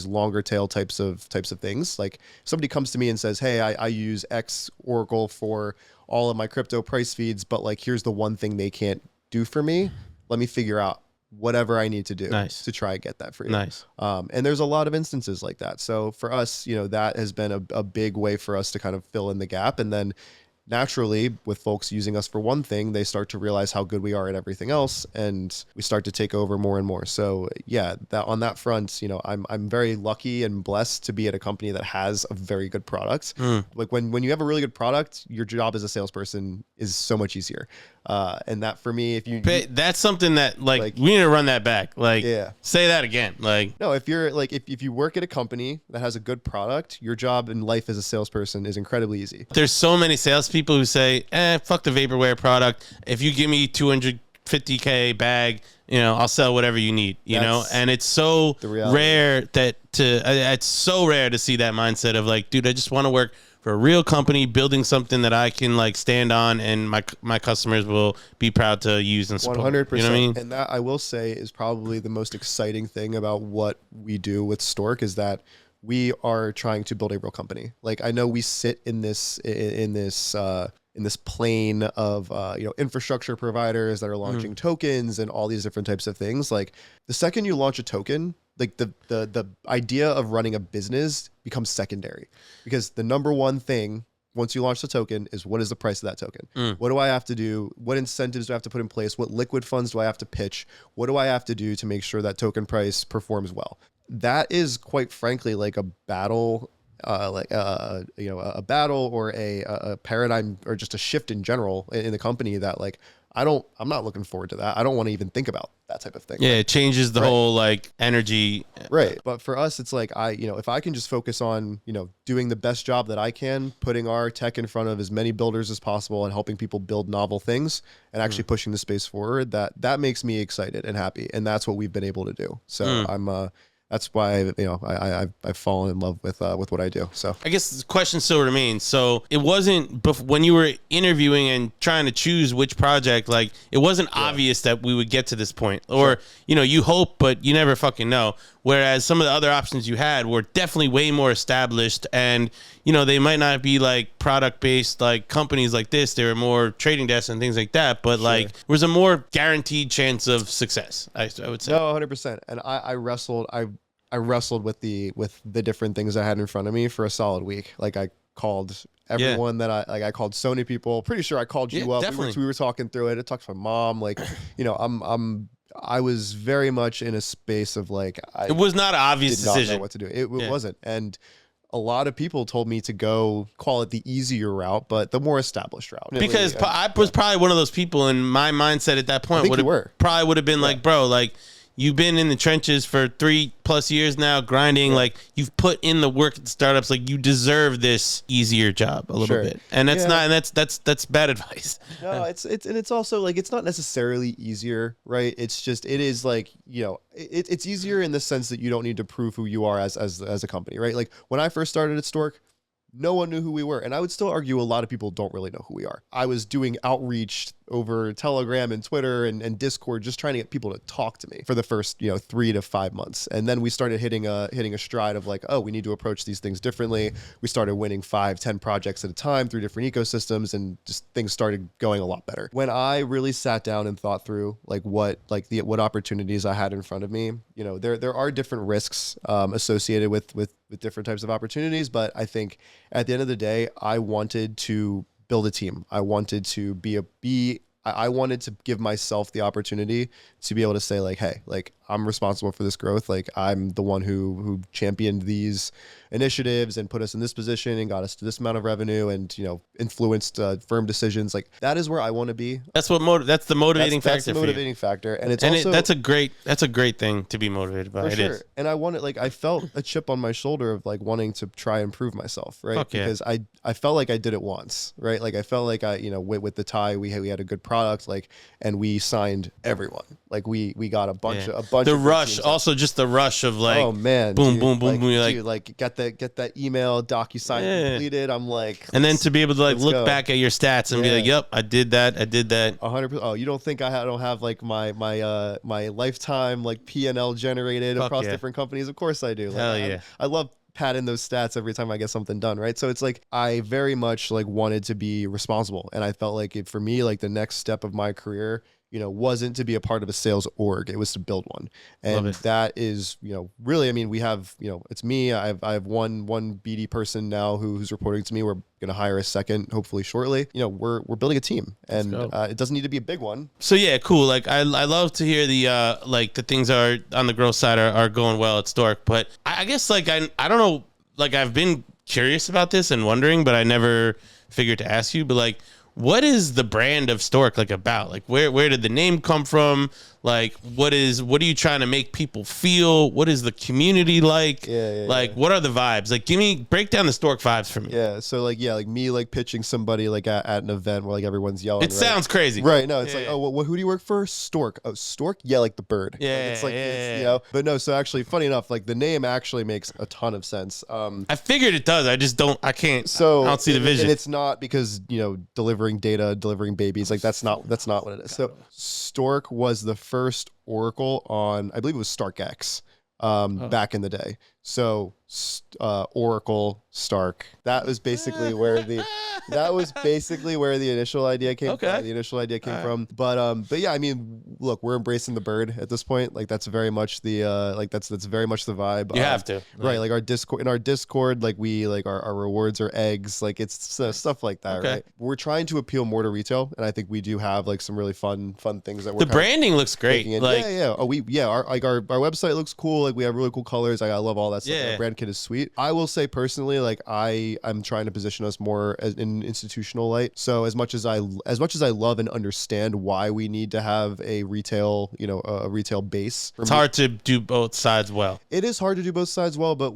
longer tail types of things, like if somebody comes to me and says, hey, I use X Oracle for all of my crypto price feeds, but like here's the one thing they can't do for me, let me figure out whatever I need to do to try and get that for you. Nice. And there's a lot of instances like that. So for us, that has been a big way for us to kind of fill in the gap. And then naturally, with folks using us for one thing, they start to realize how good we are at everything else, and we start to take over more and more. So yeah, that on that front, I'm very lucky and blessed to be at a company that has a very good product. Like when you have a really good product, your job as a salesperson is so much easier. And that for me, that's something that like we need to run that back. Like, say that again. Like, no, if you're like, if you work at a company that has a good product, your job in life as a salesperson is incredibly easy. There's so many salespeople who say, fuck the vaporware product. If you give me $250K bag, I'll sell whatever you need, and it's so rare it's so rare to see that mindset of like, dude, I just want to work for a real company building something that I can like stand on and my customers will be proud to use and support. 100%. You know what I mean? And that, I will say, is probably the most exciting thing about what we do with Stork, is that we are trying to build a real company. Like, I know we sit in this plane of infrastructure providers that are launching tokens and all these different types of things. Like, the second you launch a token, like the idea of running a business becomes secondary, because the number one thing once you launch the token is, what is the price of that token? What do I have to do? What incentives do I have to put in place? What liquid funds do I have to pitch? What do I have to do to make sure that token price performs well? That is, quite frankly, like a battle, a battle or a paradigm, or just a shift in general in the company that, like, I'm not looking forward to that. I don't want to even think about that type of thing. Yeah, it changes the whole like energy. Right. But for us, it's like, if I can just focus on, doing the best job that I can, putting our tech in front of as many builders as possible and helping people build novel things and actually pushing the space forward, that makes me excited and happy. And that's what we've been able to do. So that's why I've fallen in love with what I do. So I guess the question still remains. So it wasn't when you were interviewing and trying to choose which project, like, it wasn't obvious that we would get to this point, or you hope, but you never fucking know. Whereas some of the other options you had were definitely way more established, and they might not be like product based like companies like this. They were more trading desks and things like that. But like, there was a more guaranteed chance of success. I would say. No, 100%. And I wrestled with the different things I had in front of me for a solid week. Like, I called everyone that I called Sony people. Pretty sure I called you up. We were talking through it. I talked to my mom. Like, I was very much in a space of like, it was not an obvious decision. Not know what to do. It wasn't. And a lot of people told me to go, call it the easier route, but the more established route. Because I was probably one of those people, and my mindset at that point would have been like, bro, like, you've been in the trenches for 3+ years now, grinding. Like, you've put in the work at the startups. Like, you deserve this easier job a little bit. And that's not, and that's bad advice. No, it's also like, it's not necessarily easier, right? It's just, it is like, it's easier in the sense that you don't need to prove who you are as a company, right? Like, when I first started at Stork, no one knew who we were. And I would still argue a lot of people don't really know who we are. I was doing outreach over Telegram and Twitter and Discord, just trying to get people to talk to me for the first 3 to 5 months. And then we started hitting a stride of like, oh, we need to approach these things differently. We started winning 5-10 projects at a time through different ecosystems, and just things started going a lot better. When I really sat down and thought through like what opportunities I had in front of me, there are different risks associated with different types of opportunities. But I think at the end of the day, I wanted to build a team. I wanted to I wanted to give myself the opportunity to be able to say like, hey, like, I'm responsible for this growth. Like, I'm the one who championed these initiatives and put us in this position and got us to this amount of revenue and, influenced firm decisions. Like, that is where I want to be. That's that's the motivating factor. That's the motivating factor. And that's a great thing to be motivated by. For sure. Is. And I felt a chip on my shoulder of like wanting to try and prove myself. Right. Because I felt like I did it once. Right. Like, I felt like with the tie, we had a good product, like, and we signed everyone. Like, we got a bunch of the rush, also just the rush of like, oh man, boom, dude, boom, boom, like, dude, like get that email DocuSign completed. I'm like, and then to be able to like look back at your stats and be like, yep, I did that. 100%. Oh, you don't think I don't have like my lifetime like P&L generated across different companies? Of course I do. Like, hell yeah, I love patting those stats every time I get something done, right? So it's like, I very much like wanted to be responsible, and I felt like for me, like, the next step of my career wasn't to be a part of a sales org. It was to build one. And that is, really, I mean, we have, it's me. I have one BD person now who's reporting to me. We're going to hire a second, hopefully shortly. We're building a team, and it doesn't need to be a big one. So yeah, cool. Like I love to hear the things are on the growth side are going well at Stork, but I guess like I don't know, like I've been curious about this and wondering, but I never figured to ask you, but like, what is the brand of Stork like about? Like where did the name come from? Like what are you trying to make people feel? What is the community like? What are the vibes? Like break down the Stork vibes for me. Yeah. So like me like pitching somebody like at an event where like everyone's yelling. It sounds crazy. Right. No, it's like, oh, well, who do you work for? Stork. Oh, Stork? Yeah, like the bird. Yeah. Like, it's but no, so actually funny enough, like the name actually makes a ton of sense. I figured it does. I just I can't see the vision. And it's not because, delivering data, delivering babies, like that's not what it is. So Stork was the first Oracle on, I believe it was Stark X, back in the day. So Oracle, Stark. That was basically where the initial idea came from. The initial idea came from. But yeah, I mean, look, we're embracing the bird at this point. Like that's very much the that's very much the vibe. You have to. Right. Like our Discord, like we like our rewards are eggs. Like it's stuff like that, right? We're trying to appeal more to retail, and I think we do have like some really fun things that we're the branding looks great. Like our website looks cool. Like we have really cool colors. I love all that stuff. Yeah. Our brand kit is sweet. I will say personally, like I'm trying to position us more as in institutional light. So as much as I love and understand why we need to have a retail, a retail base. It's hard to do both sides well. It is hard to do both sides well, but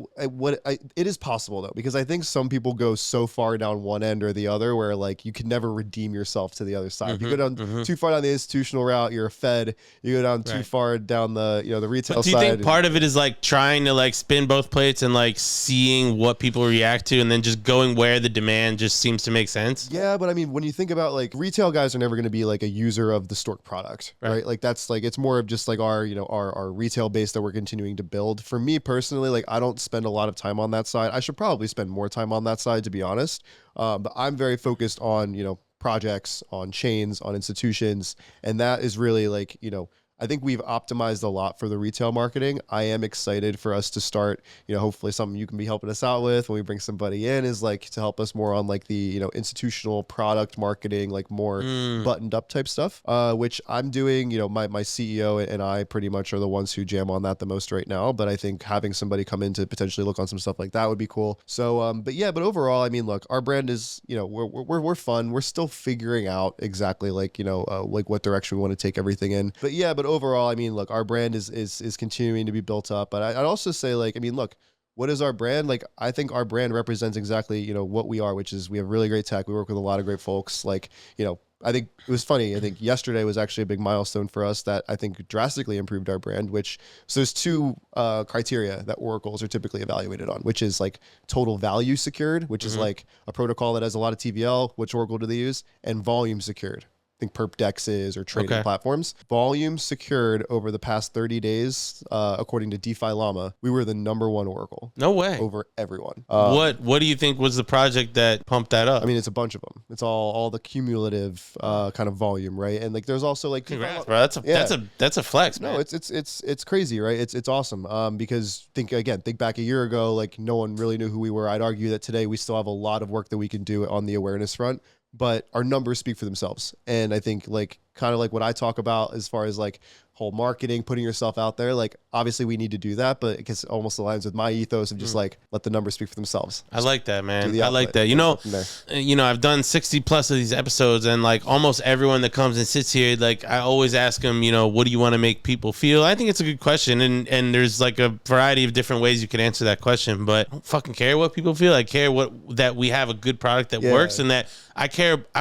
it is possible though, because I think some people go so far down one end or the other where like you can never redeem yourself to the other side. If you go down too far down the institutional route, you're a Fed. You go down too far down the the retail side. Do you think part of it is like trying to like spin both plates and like seeing what people react to and then just going where the demand just seems to make sense? Yeah, but I mean, when you think about like retail guys are never going to be like a user of the Stork product, right? Like that's like, it's more of just like our retail base that we're continuing to build. For me personally, like I don't spend a lot of time on that side. I should probably spend more time on that side, to be honest. But I'm very focused on, projects, on chains, on institutions. And that is really like, I think we've optimized a lot for the retail marketing. I am excited for us to start, hopefully something you can be helping us out with when we bring somebody in is like to help us more on like the, institutional product marketing, like more buttoned up type stuff, which I'm doing, my CEO and I pretty much are the ones who jam on that the most right now. But I think having somebody come in to potentially look on some stuff like that would be cool. So, but overall, I mean, look, our brand is, we're fun. We're still figuring out exactly like, like what direction we want to take everything in. But overall, I mean, look, our brand is continuing to be built up. But I'd also say, like, I mean, look, what is our brand? Like, I think our brand represents exactly, what we are, which is we have really great tech. We work with a lot of great folks. Like, I think it was funny. I think yesterday was actually a big milestone for us that I think drastically improved our brand, so there's two criteria that oracles are typically evaluated on, which is like total value secured, which is like a protocol that has a lot of TVL. Which oracle do they use? And volume secured. Think perp dexes or trading platforms. Volume secured over the past 30 days, according to DeFi Llama, we were the #1 oracle. No way. Over everyone. What do you think was the project that pumped that up? I mean, it's a bunch of them. It's all the cumulative kind of volume, right? And like, there's also like, congrats, bro. That's a flex, man. No, it's crazy, right? It's awesome. Because think back a year ago, like no one really knew who we were. I'd argue that today we still have a lot of work that we can do on the awareness front. But our numbers speak for themselves. And I think like kind of like what I talk about as far as like whole marketing, putting yourself out there, like obviously we need to do that, but it gets almost aligns with my ethos of just like let the numbers speak for themselves. I like that, man. I like that. I've done 60 plus of these episodes, and like almost everyone that comes and sits here, like I always ask them, what do you want to make people feel? I think it's a good question, and there's like a variety of different ways you can answer that question, but I don't fucking care what people feel. I care that we have a good product that works, and that I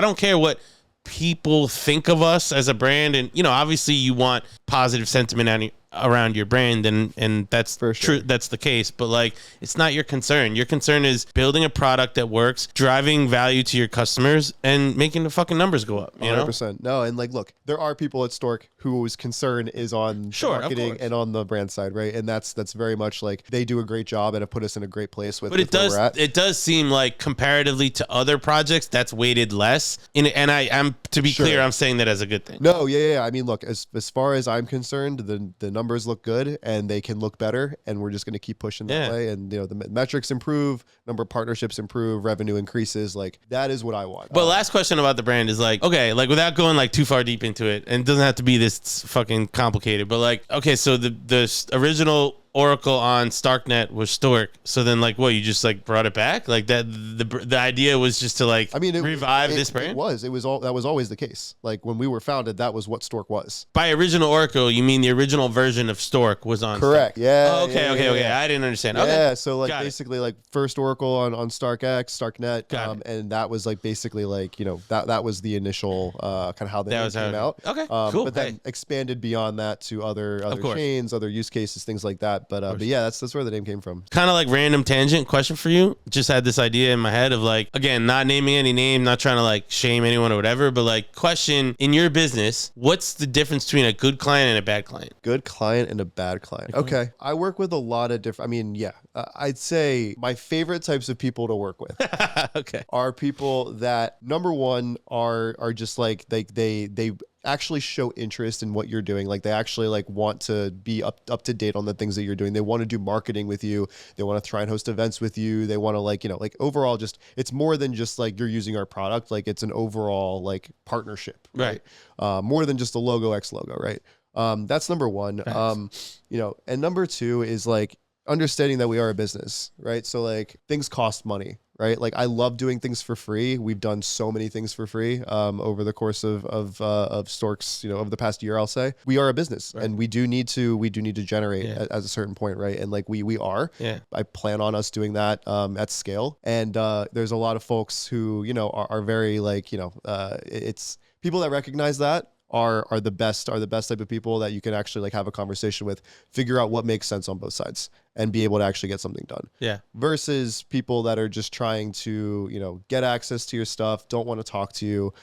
don't care what people think of us as a brand. And obviously you want positive sentiment around your brand, and that's for sure. True, that's the case, but like it's not your concern. Your concern is building a product that works, driving value to your customers, and making the fucking numbers go up. 100%. No, and like look, there are people at Stork whose concern is on Sure, of marketing course. and on the brand side, right? And that's very much like they do a great job and have put us in a great place with. But it where does we're at. it does seem like comparatively to other projects that's weighted less. And I'm to be Sure. clear, I'm saying that as a good thing. No, yeah. I mean, look, as far as I'm concerned, the numbers look good and they can look better, and we're just going to keep pushing that way. And the metrics improve, number of partnerships improve, revenue increases. Like that is what I want. But last question about the brand is like, okay, like without going like too far deep into it, and it doesn't have to be this fucking complicated, but like, okay, so the original Oracle on StarkNet was Stork. So then like, what, you just like brought it back? Like that the idea was just to like, revive this brand? That was always the case. Like when we were founded, that was what Stork was. By original Oracle, you mean the original version of Stork was on Correct. Stork. Yeah. Oh, okay. Yeah. I didn't understand. Yeah. Okay. So like Got basically like first Oracle on StarkX, StarkNet, and that was like basically like, that was the initial kind of how the name came out. Okay. Cool. But then expanded beyond that to other chains, other use cases, things like that. But yeah, that's where the name came from. Kind of like random tangent question for you. Just had this idea in my head of like, again, not naming any name, not trying to like shame anyone or whatever, but like question in your business, what's the difference between a good client and a bad client? Good client and a bad client. Okay. I work with a lot of different, I'd say my favorite types of people to work with are people that number one are just like, they actually show interest in what you're doing. Like they actually like want to be up to date on the things that you're doing. They want to do marketing with you. They want to try and host events with you. They want to like overall just, it's more than just like you're using our product. Like it's an overall like partnership, right? More than just a logo X logo, right? That's number one. And number two is like understanding that we are a business, right? So like things cost money, right? Like I love doing things for free. We've done so many things for free over the course of Stork's, over the past year. I'll say we are a business, and we do need to generate at a certain point, right? And like we are. Yeah. I plan on us doing that at scale. And there's a lot of folks who are very like it's people that recognize that. Are the best type of people that you can actually like have a conversation with, figure out what makes sense on both sides, and be able to actually get something done. Yeah. Versus people that are just trying to, get access to your stuff, don't want to talk to you,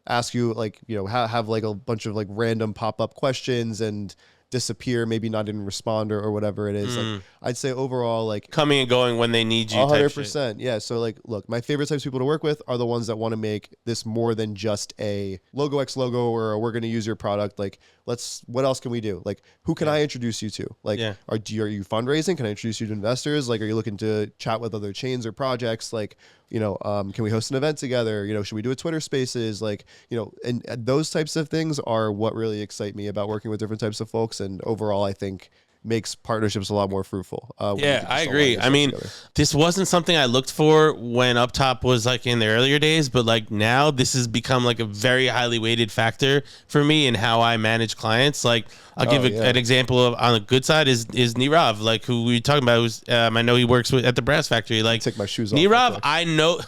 ask you like, have like a bunch of like random pop-up questions and disappear, maybe not even respond or whatever it is. Like I'd say overall, like coming and going when they need you. 100%. Yeah. So like, look, my favorite types of people to work with are the ones that want to make this more than just a logo X logo or we're going to use your product. Like, what else can we do? Like, who can I introduce you to? Like, are you fundraising? Can I introduce you to investors? Like, are you looking to chat with other chains or projects? Like, can we host an event together? Should we do a Twitter Spaces? Like, and those types of things are what really excite me about working with different types of folks. And overall, I think makes partnerships a lot more fruitful. I agree. I mean, this wasn't something I looked for when Uptop was like in the earlier days, but like now this has become like a very highly weighted factor for me in how I manage clients. Like I'll give an example of on the good side is Nirav, like who we were talking about. Was I know he works at the Brass Factory. Like take my shoes off. Nirav, I know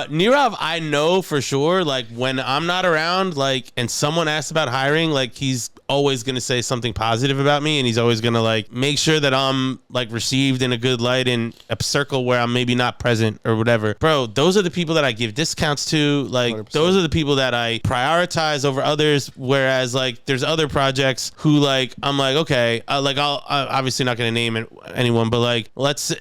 Nirav, I know for sure. Like when I'm not around, like and someone asks about hiring, like he's always gonna say something positive about me, and he's always gonna like make sure that I'm like received in a good light in a circle where I'm maybe not present or whatever. Bro, those are the people that I give discounts to. Like 100%. Those are the people that I prioritize over others. Whereas like there's other projects who like I'm like okay, like I'm obviously not gonna name anyone, but like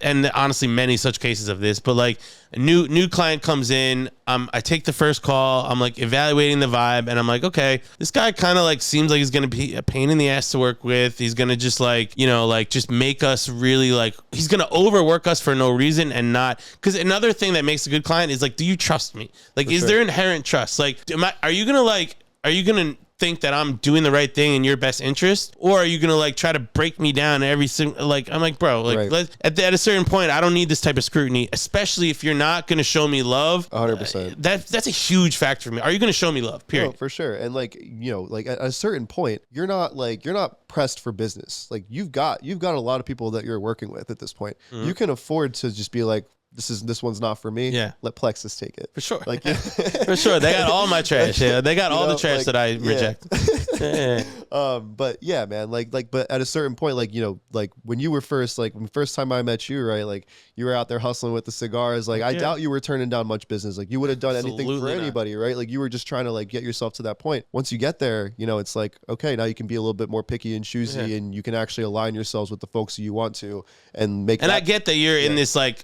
and honestly many such cases of this, but like a new client comes in, I take the first call, I'm like evaluating the vibe, and I'm like, okay, this guy kind of like seems like he's gonna be a pain in the ass to work with. He's gonna just like like just make us really like he's gonna overwork us for no reason and not because another thing that makes a good client is like, do you trust me? Like, is there inherent trust? Like, are you gonna think that I'm doing the right thing in your best interest, or are you gonna like try to break me down every single like I'm like bro like at a certain point I don't need this type of scrutiny, especially if you're not gonna show me love. 100%. That's a huge factor for me. Are you gonna show me love? Period. No, for sure. And like like at a certain point you're not pressed for business. Like you've got a lot of people that you're working with at this point. You can afford to just be like, this one's not for me. Yeah. Let Plexus take it. For sure. Like for sure. They got all my trash. Yeah. They got all the trash that I reject. But yeah, man, but at a certain point, like, like when you were first, like when the first time I met you, right? Like you were out there hustling with the cigars. Like I doubt you were turning down much business. Like you would have done anything for Absolutely not. anybody, right? Like you were just trying to like get yourself to that point. Once you get there, it's like, okay, now you can be a little bit more picky and choosy, and you can actually align yourselves with the folks who you want to and make. And I get that you're in this like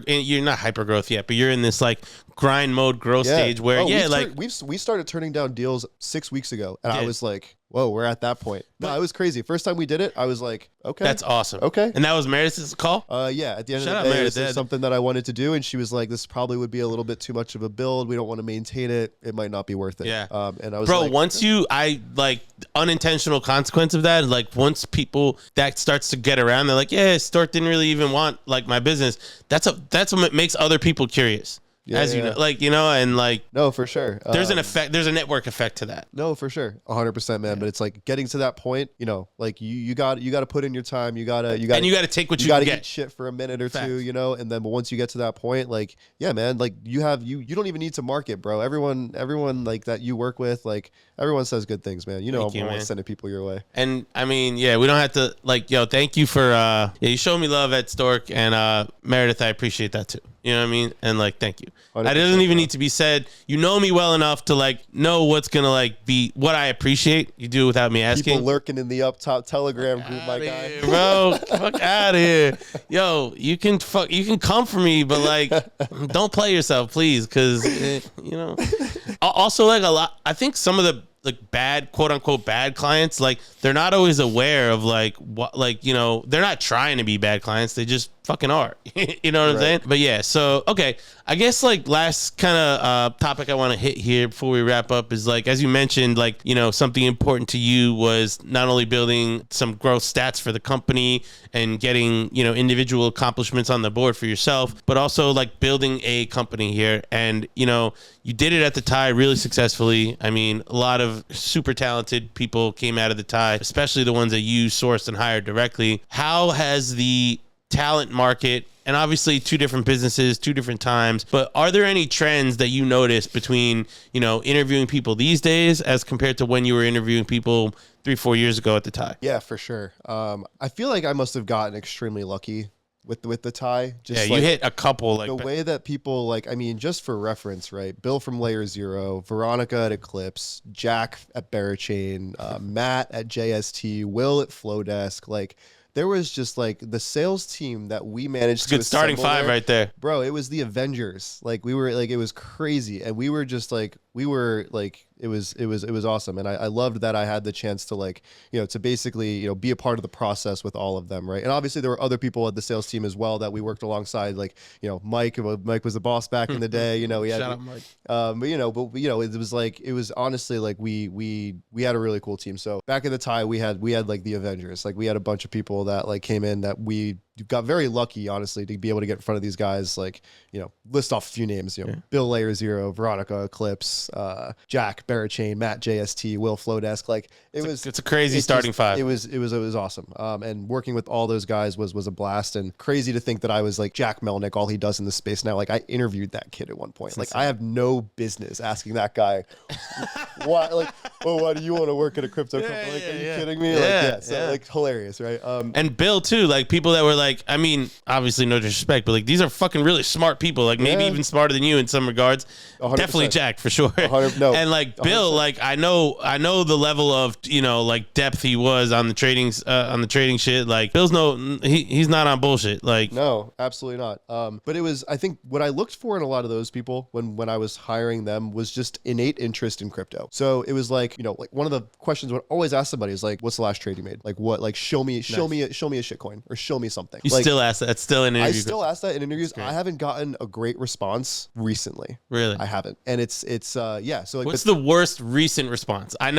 you're not hyper growth yet, but you're in this like grind mode growth stage where we started turning down deals 6 weeks ago, and I was like, whoa, we're at that point. No, it was crazy. First time we did it, I was like, okay, that's awesome. Okay, and that was Meredith's call. Yeah. At the end of the day, this is something that I wanted to do, and she was like, this probably would be a little bit too much of a build. We don't want to maintain it. It might not be worth it. Yeah. And I was bro, like, once I like unintentional consequence of that, like once people that starts to get around, they're like, yeah, Stork didn't really even want like my business. That's what makes other people curious. You know, like, and like, no, for sure. There's an effect. There's a network effect to that. No, for sure. 100%, man. But it's like getting to that point, like you got to put in your time. You got to take what you got to get. Eat shit for a minute or two, and then, but once you get to that point, like, yeah, man, like you don't even need to market, bro. Everyone like that you work with, like everyone says good things, man. I'm always sending people your way. And I mean, yeah, we don't have to like, thank you for, you showed me love at Stork, and Meredith, I appreciate that too. You know what I mean? And like, thank you. That doesn't even need to be said. You know me well enough to like know what's gonna like be what I appreciate. You do it without me asking. People lurking in the up top Telegram group, my guy. Bro, fuck out of here. Yo, you can come for me, but like, don't play yourself, please, because Also, like a lot. I think some of the like bad, quote unquote, bad clients, like they're not always aware of like what, like, they're not trying to be bad clients. They just fucking are. You know what I'm saying? But yeah, so, okay. I guess like last kind of topic I want to hit here before we wrap up is like, as you mentioned, like, something important to you was not only building some growth stats for the company and getting, individual accomplishments on the board for yourself, but also like building a company here. And, you did it at the tie really successfully. I mean, a lot of super talented people came out of the tie, especially the ones that you sourced and hired directly. How has the talent market, and obviously two different businesses, two different times, but are there any trends that you notice between, interviewing people these days as compared to when you were interviewing people 3-4 years ago at the tie? Yeah, for sure. I feel like I must have gotten extremely lucky with the tie. Just you hit a couple, like the way that people, like, I mean, just for reference, right? Bill from Layer Zero, Veronica at Eclipse, Jack at Barachain, Matt at JST, Will at Flowdesk, like there was just like the sales team that we managed to good starting five right there, bro. It was the Avengers. Like we were like, it was crazy, and we were it was awesome. And I loved that I had the chance to like, to basically, be a part of the process with all of them. Right. And obviously there were other people at the sales team as well that we worked alongside. Like, Mike was the boss back in the day, he had, shout out Mike. It was like, it was honestly like we had a really cool team. So back in the tie, we had like the Avengers, like we had a bunch of people that like came in that we got very lucky, honestly, to be able to get in front of these guys. Like, list off a few names, Bill Layer Zero, Veronica Eclipse, Jack Barachain, Matt JST, Will Flowdesk. Like it's a crazy starting five. It was awesome. And working with all those guys was a blast, and crazy to think that I was like Jack Melnick, all he does in the space now. Like I interviewed that kid at one point. Like I have no business asking that guy why, like, why do you want to work at a crypto company? Like, are you kidding me? Like hilarious, right? And Bill too, like people that were like, I mean, obviously no disrespect, but like these are fucking really smart people, like maybe even smarter than you in some regards. 100%. Definitely Jack for sure. No, and like Bill, 100%. Like I know the level of like depth he was on the trading shit. Like Bill's he's not on bullshit. Like no, absolutely not. But it was, I think what I looked for in a lot of those people when I was hiring them was just innate interest in crypto. So it was like, like one of the questions I would always ask somebody is like, what's the last trade you made? Like what? Like show me a shitcoin or show me something. You like, still ask that? It's still in interviews. I still ask that in interviews. I haven't gotten a great response recently. Really? I haven't. And it's yeah. So like, what's the worst recent response? I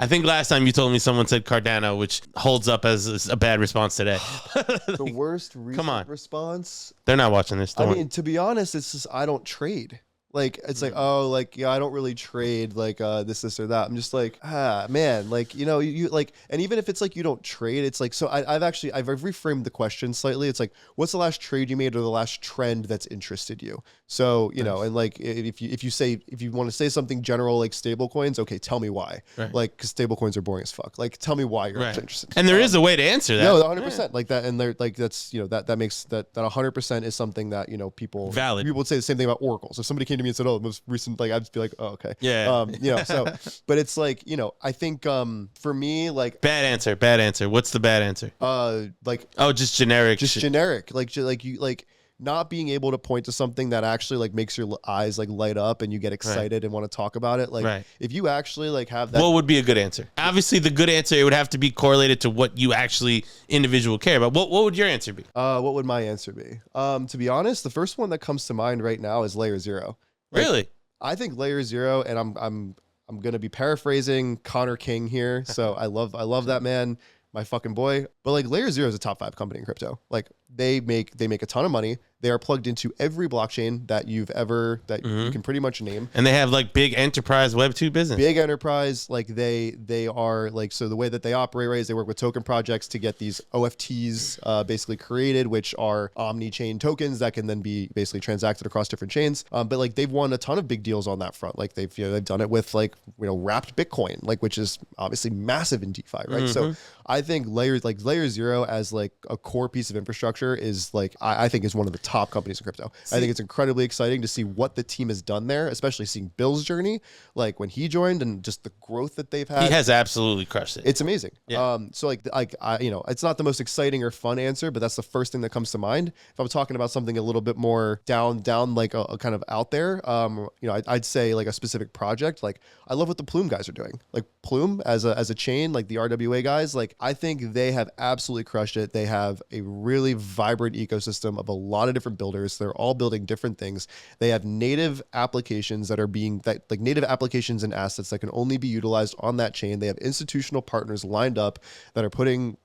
think last time you told me someone said Cardano, which holds up as a bad response today. The worst recent response? They're not watching this. I mean, to be honest, it's just I don't trade. Like, it's like, oh, like, yeah, I don't really trade like this or that. I'm just like, man, like, you like, and even if it's like you don't trade, it's like, so I've reframed the question slightly. It's like, what's the last trade you made or the last trend that's interested you? So, and like, if you want to say something general, like stable coins, okay, tell me why. Right. Like, because stable coins are boring as fuck. Like, tell me why you're interested. And there is a way to answer that. No, 100% like that. And they're like, that's, that makes that 100% is something that, people would say the same thing about oracles. If somebody came to me and said, oh, the most recent, like, I'd just be like, oh, okay. Yeah. So, but it's like, I think, for me, like, bad answer. What's the bad answer? Like, just generic. Like you, like, not being able to point to something that actually like makes your eyes like light up and you get excited and want to talk about it. Like, if you actually like have that, what would be a good answer? Obviously, the good answer, it would have to be correlated to what you actually individual care about. What would your answer be? What would my answer be? To be honest, the first one that comes to mind right now is layer zero. Like, really? I think layer zero, and I'm gonna be paraphrasing Connor King here. So I love that man, my fucking boy. But like, layer zero is a top 5 company in crypto. Like, they make a ton of money. They are plugged into every blockchain that you can pretty much name. And they have like big enterprise Web 2 business. Big enterprise, like they are like, so the way that they operate, right, is they work with token projects to get these OFTs basically created, which are omni-chain tokens that can then be basically transacted across different chains. But like, they've won a ton of big deals on that front. Like, they've done it with like, wrapped Bitcoin, like, which is obviously massive in DeFi, right? So I think layer zero as like a core piece of infrastructure is like, I think is one of the top companies in crypto. I think it's incredibly exciting to see what the team has done there, especially seeing Bill's journey, like when he joined and just the growth that they've had. He has absolutely crushed it. It's amazing. Yeah. So like I, it's not the most exciting or fun answer, but that's the first thing that comes to mind. If I'm talking about something a little bit more down, like a kind of out there, I'd say like a specific project. Like, I love what the Plume guys are doing. Like, Plume as a chain, like the RWA guys, like, I think they have absolutely crushed it. They have a really vibrant ecosystem of a lot of different builders. They're all building different things. They have native applications native applications and assets that can only be utilized on that chain. They have institutional partners lined up that are putting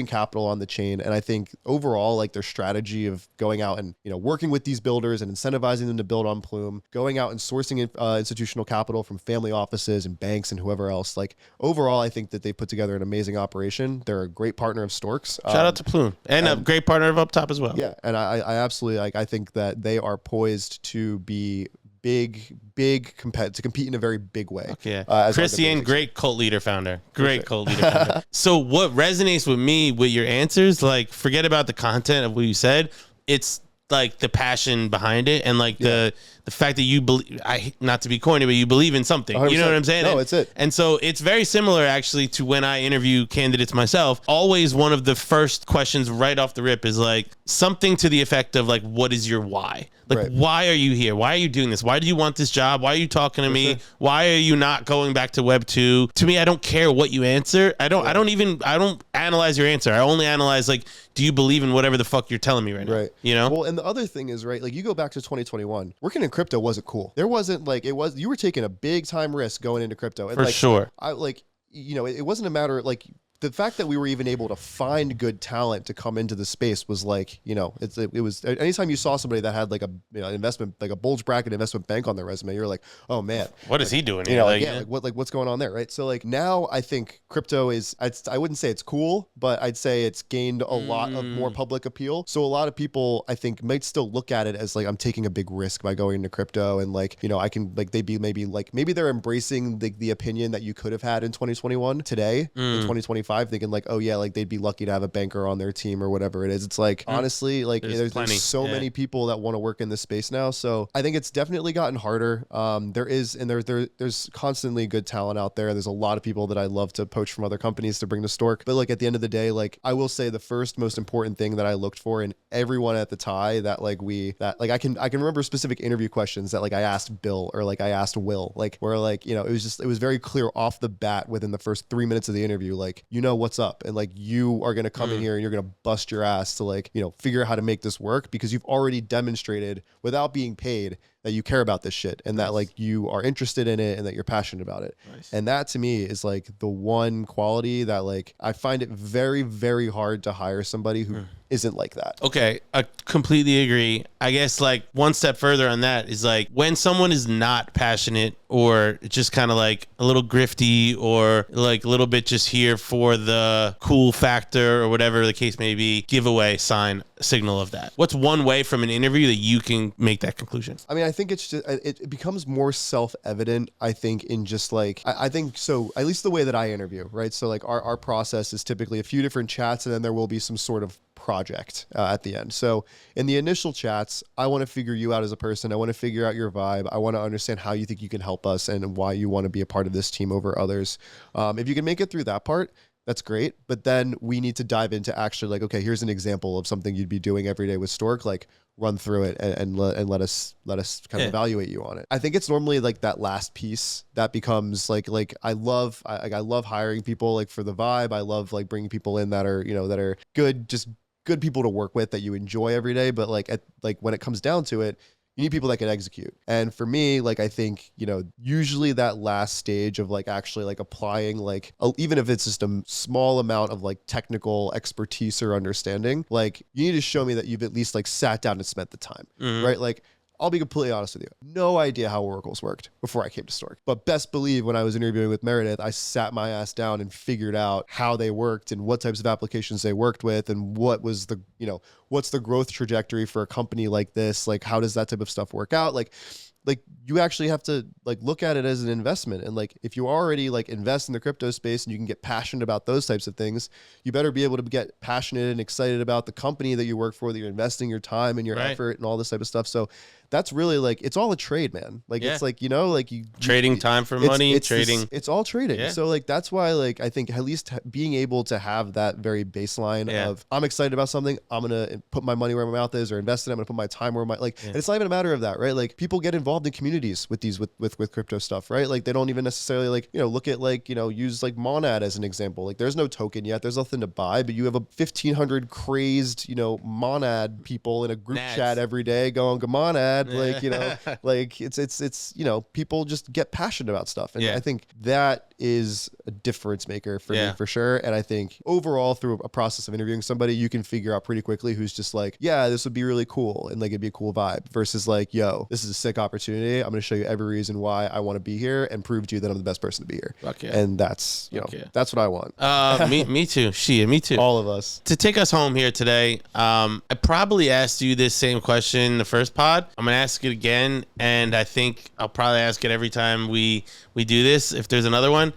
capital on the chain. And I think overall, like, their strategy of going out and, working with these builders and incentivizing them to build on Plume, going out and sourcing institutional capital from family offices and banks and whoever else, like, overall, I think that they put together an amazing operation. They're a great partner of Stork's. Shout out to Plume and a great partner of Up Top as well. Yeah. And I absolutely, like, I think that they are poised to be big to compete in a very big way. Okay. Christian, great cult leader founder. Cult leader founder. So what resonates with me with your answers, like, forget about the content of what you said. It's like the passion behind it, and like the fact that you believe, not to be corny, but you believe in something. 100%. You know what I'm saying? No, it's it. And so it's very similar actually to when I interview candidates myself. Always one of the first questions right off the rip is like something to the effect of like, what is your why? Like, why are you here? Why are you doing this? Why do you want this job? Why are you talking to me? Why are you not going back to Web 2? To me, I don't care what you answer. I don't analyze your answer. I only analyze, like, do you believe in whatever the fuck you're telling me right now? Right. Well, and the other thing is, right, like, you go back to 2021, working in crypto wasn't cool. There wasn't like, you were taking a big time risk going into crypto. And for sure. It wasn't a matter of like, the fact that we were even able to find good talent to come into the space was like, it was anytime you saw somebody that had like a investment, like a bulge bracket investment bank on their resume, you're like, oh man, what is he doing? What's going on there, right? So like, now I think crypto is, I wouldn't say it's cool, but I'd say it's gained a lot of more public appeal. So a lot of people, I think, might still look at it as like, I'm taking a big risk by going into crypto, and like, I can, like, maybe they're embracing the opinion that you could have had in 2021 today in 2025. Thinking like, oh yeah, like they'd be lucky to have a banker on their team or whatever it is. It's like, honestly, like, there's so many people that want to work in this space now. So I think it's definitely gotten harder. There's constantly good talent out there. There's a lot of people that I love to poach from other companies to bring to Stork. But like, at the end of the day, like, I will say the first most important thing that I looked for in everyone at the tie I can remember specific interview questions that like I asked Bill or like I asked Will, like, where like, it was very clear off the bat within the first 3 minutes of the interview, like, what's up, and like, you are going to come in here and you're going to bust your ass to like, figure out how to make this work, because you've already demonstrated without being paid that you care about this shit and that like you are interested in it and that you're passionate about it. Nice. And that to me is like the one quality that like I find it very, very hard to hire somebody who isn't like that. Okay, I completely agree. I guess like one step further on that is like when someone is not passionate or just kind of like a little grifty or like a little bit just here for the cool factor or whatever the case may be, giveaway sign signal of that. What's one way from an interview that you can make that conclusion? I mean, I think it's just, it becomes more self-evident, I think, in just like, I think so, at least the way that I interview, right? So like our process is typically a few different chats and then there will be some sort of project at the end. So in the initial chats, I want to figure you out as a person. I want to figure out your vibe. I want to understand how you think you can help us and why you want to be a part of this team over others. If you can make it through that part, that's great. But then we need to dive into actually like, okay, here's an example of something you'd be doing every day with Stork. Like run through it and let us kind of evaluate you on it. I think it's normally like that last piece that becomes like I love hiring people like for the vibe. I love like bringing people in that are, you know, that are good, just good people to work with that you enjoy every day. But like when it comes down to it, you need people that can execute. And for me, like, I think, you know, usually that last stage of like actually like applying, like, even if it's just a small amount of like technical expertise or understanding, like you need to show me that you've at least like sat down and spent the time, right? Like, I'll be completely honest with you. No idea how oracles worked before I came to Stork. But best believe when I was interviewing with Meredith, I sat my ass down and figured out how they worked and what types of applications they worked with and what was the, you know, what's the growth trajectory for a company like this? Like, how does that type of stuff work out? Like you actually have to like look at it as an investment. And like, if you already like invest in the crypto space and you can get passionate about those types of things, you better be able to get passionate and excited about the company that you work for, that you're investing your time and your effort and all this type of stuff. So that's really like, it's all a trade, man. Like, it's like, you know, like trading time for money, trading. It's all trading. Yeah. So like, that's why, like, I think at least being able to have that very baseline of I'm excited about something. I'm going to put my money where my mouth is or invest in it. I'm going to put my time where my, like, and it's not even a matter of that, right? Like people get involved in communities with these, with crypto stuff, right? Like they don't even necessarily like, you know, look at like, you know, use like Monad as an example. Like there's no token yet. There's nothing to buy, but you have a 1,500 crazed, you know, Monad people in a group chat every day going, go Monad, like, you know, like it's, you know, people just get passionate about stuff. And I think that is a difference maker for me for sure. And I think overall through a process of interviewing somebody, you can figure out pretty quickly who's just like, yeah, this would be really cool. And like, it'd be a cool vibe versus like, yo, this is a sick opportunity. I'm going to show you every reason why I want to be here and prove to you that I'm the best person to be here. And that's, you know, that's what I want. Me too. Me too. All of us. To take us home here today, I probably asked you this same question in the first pod. I'm going to ask it again. And I think I'll probably ask it every time we do this, if there's another one,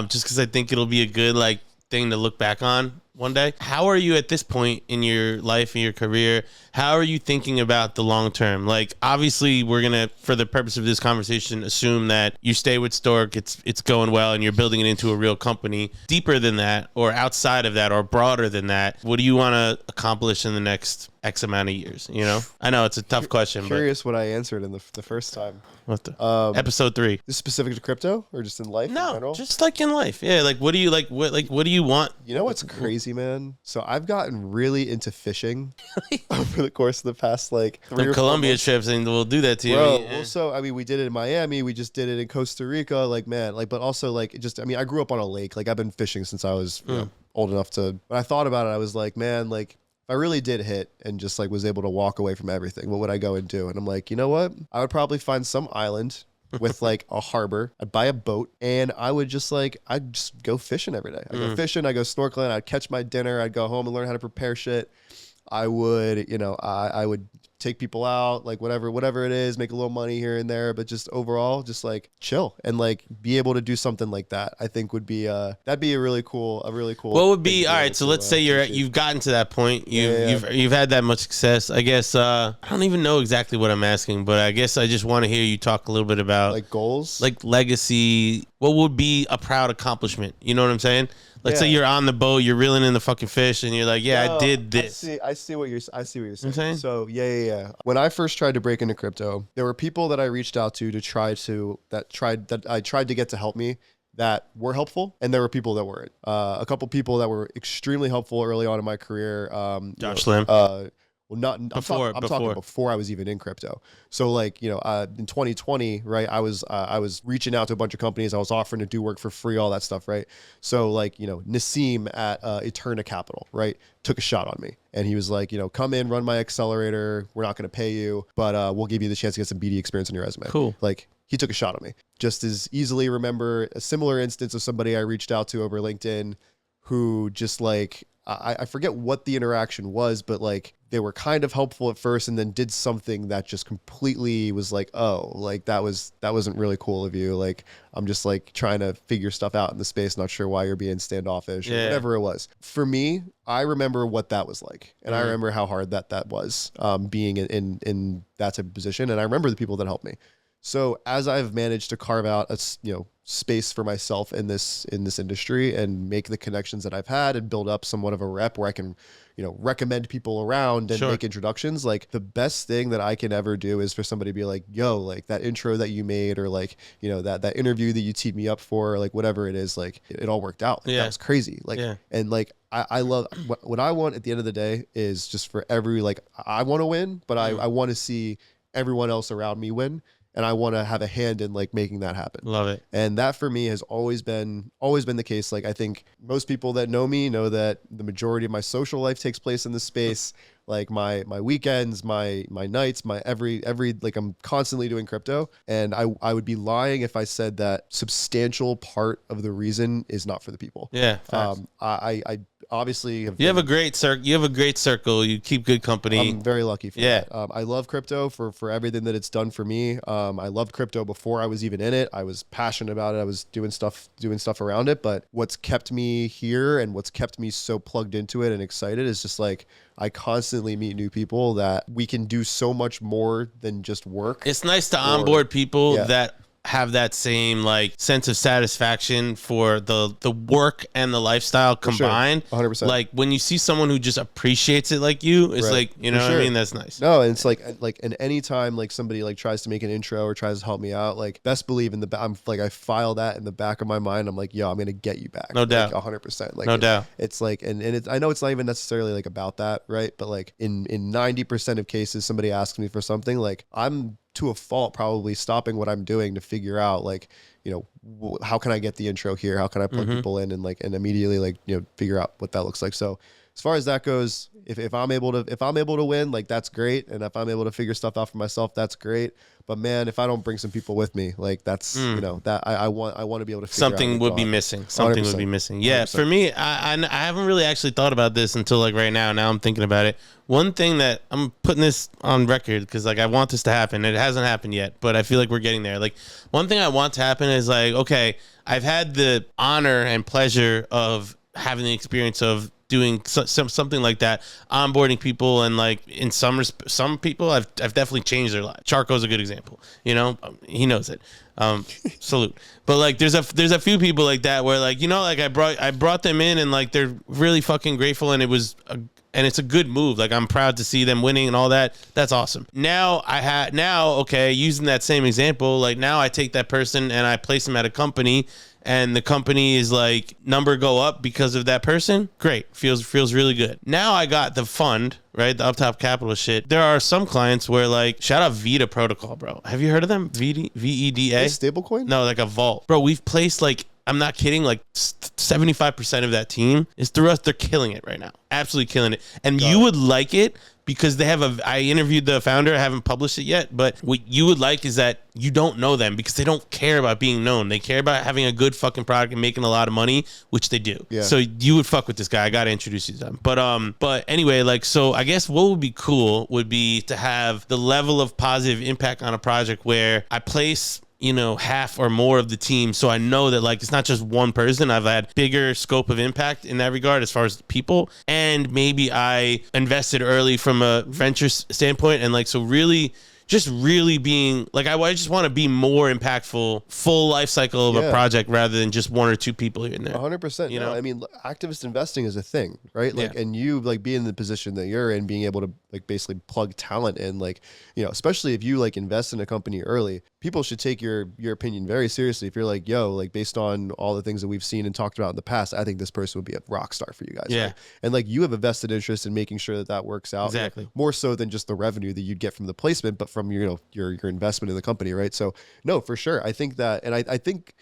just because I think it'll be a good like thing to look back on one day. How are you at this point in your life and your career? How are you thinking about the long term? Like, obviously, we're gonna, for the purpose of this conversation, assume that you stay with Stork, it's going well, and you're building it into a real company. Deeper than that, or outside of that, or broader than that, what do you want to accomplish in the next X amount of years? You know, I know it's a tough question. Curious what I answered in the first time. What the episode 3? Is specific to crypto or just in life? No, in general? just like in life. Yeah, like what do you like? What do you want? You know what's crazy, man? So I've gotten really into fishing over the course of the past like 3 or 4 Colombia months. trips, and we'll do that to you. Bro, well, so I mean, we did it in Miami. We just did it in Costa Rica. Like, man, like, but also like, it just, I mean, I grew up on a lake. Like, I've been fishing since I was you know, old enough to. When I thought about it, I was like, man, like, if I really did hit and just like was able to walk away from everything, what would I go and do? And I'm like, you know what? I would probably find some island with like a harbor. I'd buy a boat and I would just like, I'd just go fishing every day. I'd go fishing, I'd go snorkeling, I'd catch my dinner, I'd go home and learn how to prepare shit. I would, you know, I would take people out, like whatever it is, make a little money here and there, but just overall, just like chill and like be able to do something like that. I think would be that'd be a really cool. What would be all right? So let's say you've gotten to that point. You've had that much success. I guess I don't even know exactly what I'm asking, but I guess I just want to hear you talk a little bit about like goals, like legacy. What would be a proud accomplishment? You know what I'm saying? Let's say you're on the boat, you're reeling in the fucking fish, and you're like, I did this. I see what you're saying. So yeah. When I first tried to break into crypto, there were people that I reached out to I tried to get to help me that were helpful, and there were people that weren't. A couple people that were extremely helpful early on in my career. Josh Slim. Well, not I'm Before- talking before I was even in crypto. So like, you know, in 2020, right, I was reaching out to a bunch of companies. I was offering to do work for free, all that stuff, right? So like, you know, Nassim at Eterna Capital, right, took a shot on me, and he was like, you know, come in, run my accelerator. We're not going to pay you, but we'll give you the chance to get some BD experience on your resume. Cool. Like, he took a shot on me. Just as easily remember a similar instance of somebody I reached out to over LinkedIn who just like, I forget what the interaction was, but like they were kind of helpful at first and then did something that just completely was like, oh, like that wasn't really cool of you. Like, I'm just like trying to figure stuff out in the space, not sure why you're being standoffish or whatever it was. For me, I remember what that was like. And I remember how hard that was, being in that type of position. And I remember the people that helped me. So as I've managed to carve out a, you know, space for myself in this industry and make the connections that I've had and build up somewhat of a rep where I can, you know, recommend people around and make introductions, like the best thing that I can ever do is for somebody to be like, yo, like that intro that you made, or like, you know, that interview that you teed me up for, or like whatever it is, like it all worked out. Like, that was crazy. Like, and like, I love what I want at the end of the day is just for every, like, I want to win, but I want to see everyone else around me win. And I want to have a hand in like making that happen. Love it. And that for me has always been the case. Like, I think most people that know me know that the majority of my social life takes place in this space. Like my weekends, my nights, my every like I'm constantly doing crypto. And I would be lying if I said that substantial part of the reason is not for the people. Yeah. Facts. I obviously you have a great circle. You have a great circle. You keep good company. I'm very lucky for that. I love crypto for everything that it's done for me. I loved crypto before I was even in it. I was passionate about it. I was doing stuff around it. But what's kept me here and what's kept me so plugged into it and excited is just like, I constantly meet new people that we can do so much more than just work. It's nice to onboard people that have that same like sense of satisfaction for the work and the lifestyle combined. Sure. 100%. Like when you see someone who just appreciates it like you, it's like, you know what I mean? That's nice. No, and it's like and any time like somebody like tries to make an intro or tries to help me out, like best believe in I'm like, I file that in the back of my mind. I'm like, yo, I'm gonna get you back. No doubt. Like 100%. Like no doubt. It's like, and it's, I know it's not even necessarily like about that, right? But like in 90% of cases, somebody asks me for something, like I'm to a fault probably stopping what I'm doing to figure out like, you know, how can I get the intro here? How can I plug people in and like, and immediately like, you know, figure out what that looks like. So as far as that goes, if I'm able to win, like that's great. And if I'm able to figure stuff out for myself, that's great. But man, if I don't bring some people with me, like that's, you know, that I want to be able to figure something out would be missing. Something 100%. would be missing. Yeah. 100%. For me, I haven't really actually thought about this until like right now. Now I'm thinking about it. One thing that I'm putting this on record because like I want this to happen. It hasn't happened yet, but I feel like we're getting there. Like one thing I want to happen is like, okay, I've had the honor and pleasure of having the experience of doing something like that, onboarding people, and like in some people I've definitely changed their life. Charco's a good example, you know, he knows it. Salute. But like there's a few people like that where like, you know, like I brought them in and like they're really fucking grateful, and it's a good move. Like I'm proud to see them winning and all that. That's awesome. Now okay, using that same example, like now I take that person and I place them at a company, and the company is like number go up because of that person. Great. Feels really good. Now I got the fund, right? The up top capital shit. There are some clients where like, shout out Vita Protocol, bro. Have you heard of them? VEDA? Stablecoin? No, like a vault. Bro, we've placed like, I'm not kidding, like 75% of that team is through us. They're killing it right now. Absolutely killing it. And you would like it because they have I interviewed the founder. I haven't published it yet, but what you would like is that you don't know them because they don't care about being known. They care about having a good fucking product and making a lot of money, which they do. Yeah. So you would fuck with this guy. I got to introduce you to them. But anyway, like, so I guess what would be cool would be to have the level of positive impact on a project where I place, you know, half or more of the team, so I know that like it's not just one person. I've had bigger scope of impact in that regard as far as people, and maybe I invested early from a venture standpoint, and like so really just really being like, I just want to be more impactful, full life cycle of a project rather than just one or two people here and there. 100%. You know, I mean, activist investing is a thing, right? Like, and you like being in the position that you're in, being able to like basically plug talent in, like, you know, especially if you like invest in a company early, people should take your opinion very seriously. If you're like, yo, like based on all the things that we've seen and talked about in the past, I think this person would be a rock star for you guys. Yeah. Right? And like you have a vested interest in making sure that that works out. Exactly. You know, more so than just the revenue that you'd get from the placement, but from your investment in the company, right? So no, for sure. I think that, and I think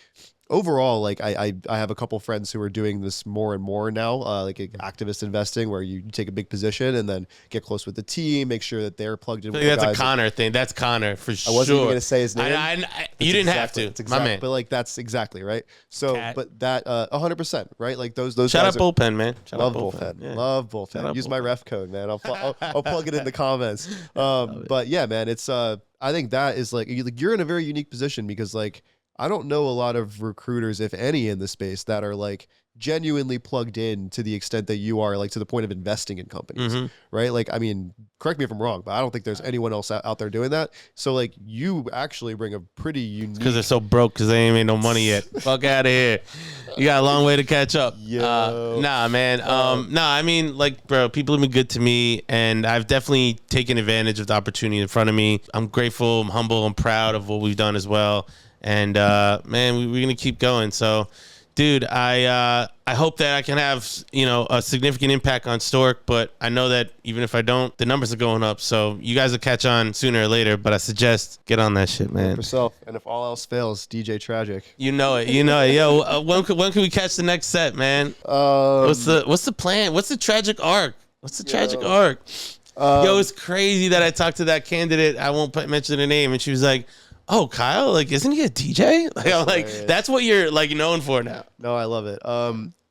overall, like I have a couple friends who are doing this more and more now, like activist investing, where you take a big position and then get close with the team, make sure that they're plugged in. I think that's a Connor thing. That's Connor for sure. I wasn't even going to say his name. You didn't have to, my man. But like that's exactly right. So, but that 100%, right? Like those. Shout out Bullpen, man. Love Bullpen. Yeah. Love Bullpen. Use my ref code, man. I'll plug it in the comments. But yeah, man, it's I think that is like you're in a very unique position because like I don't know a lot of recruiters, if any, in the space that are like genuinely plugged in to the extent that you are, like to the point of investing in companies, right? Like, I mean, correct me if I'm wrong, but I don't think there's anyone else out there doing that. So like you actually bring a pretty unique... Because they're so broke because they ain't made no money yet. Fuck out of here. You got a long way to catch up. Nah, man. I mean, like, bro, people have been good to me and I've definitely taken advantage of the opportunity in front of me. I'm grateful, I'm humble, I'm proud of what we've done as well. And man, we're gonna keep going. So, dude, I hope that I can have a significant impact on Stork. But I know that even if I don't, the numbers are going up. So you guys will catch on sooner or later. But I suggest get on that shit, man. Yourself, and if all else fails, DJ Tragic. You know it. Yo, when can we catch the next set, man? What's the plan? What's the tragic arc? What's the tragic arc? Yo, it's crazy that I talked to that candidate. I won't mention her name, and she was like, "Oh, Kyle, like, isn't he a DJ?" Like, I'm like, that's what you're like known for now. No, I love it.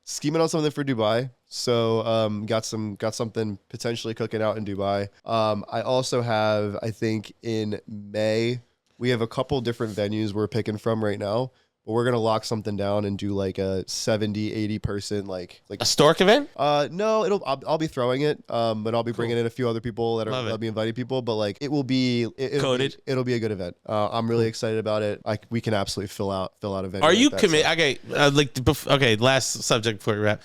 Scheming on something for Dubai. So, got something potentially cooking out in Dubai. I also have, I think in May, we have a couple different venues we're picking from right now. But we're gonna lock something down and do like a 70, 80 person like a Stork event. No, I'll be throwing it. But I'll be bringing in a few other people that'll be inviting people. But like it will be coded. It'll be a good event. I'm really excited about it. Like we can absolutely fill out a venue. Are you committed? Okay, last subject before we wrap.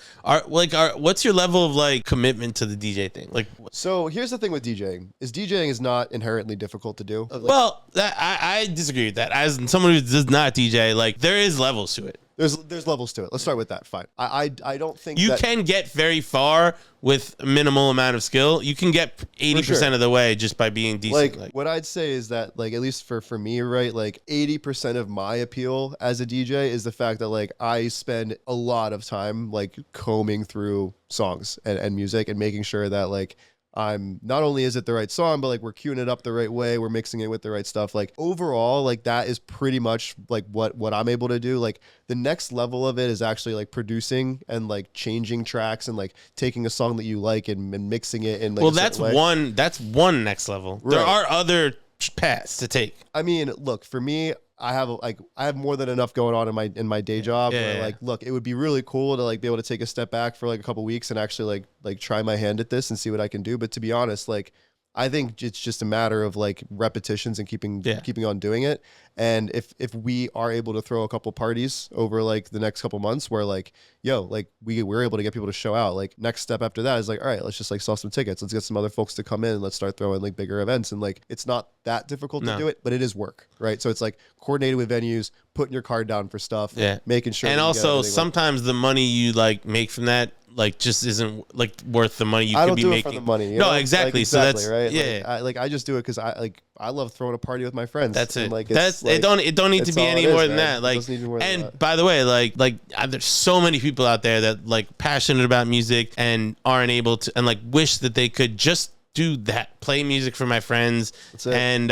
What's your level of like commitment to the DJ thing? Like, so here's the thing with DJing is not inherently difficult to do. Well, I disagree with that. As someone who does not DJ, like there is levels to it. There's levels to it. Let's start with that. Fine. I don't think you can get very far with a minimal amount of skill. You can get 80% of the way just by being decent. Like what I'd say is that like at least for me, right, like 80% of my appeal as a DJ is the fact that like I spend a lot of time like combing through songs and music and making sure that like I'm not only is it the right song, but like we're queuing it up the right way, we're mixing it with the right stuff. Like overall, like that is pretty much like what I'm able to do. Like the next level of it is actually like producing and like changing tracks and like taking a song that you like and mixing it in like that's one next level. Right. There are other paths to take. I mean, look, for me, I have more than enough going on in my day job. Like, look, it would be really cool to like be able to take a step back for like a couple weeks and actually like try my hand at this and see what I can do. But to be honest, like I think it's just a matter of like repetitions and keeping on doing it. And if we are able to throw a couple parties over like the next couple months where like, yo, like we're able to get people to show out, like next step after that is like, all right, let's just like sell some tickets. Let's get some other folks to come in and let's start throwing like bigger events. And like, it's not that difficult to do it, but it is work, right? So it's like coordinated with venues, putting your card down for stuff, making sure. And also sometimes the money you like make from that like just isn't like worth the money you could be making. I don't do it for the money. No, exactly. So that's right. Yeah. I just do it because I love throwing a party with my friends. That's it. And like, it don't need to be any more than that. Like, and by the way, like there's so many people out there that like passionate about music and aren't able to and like wish that they could just do that, play music for my friends. And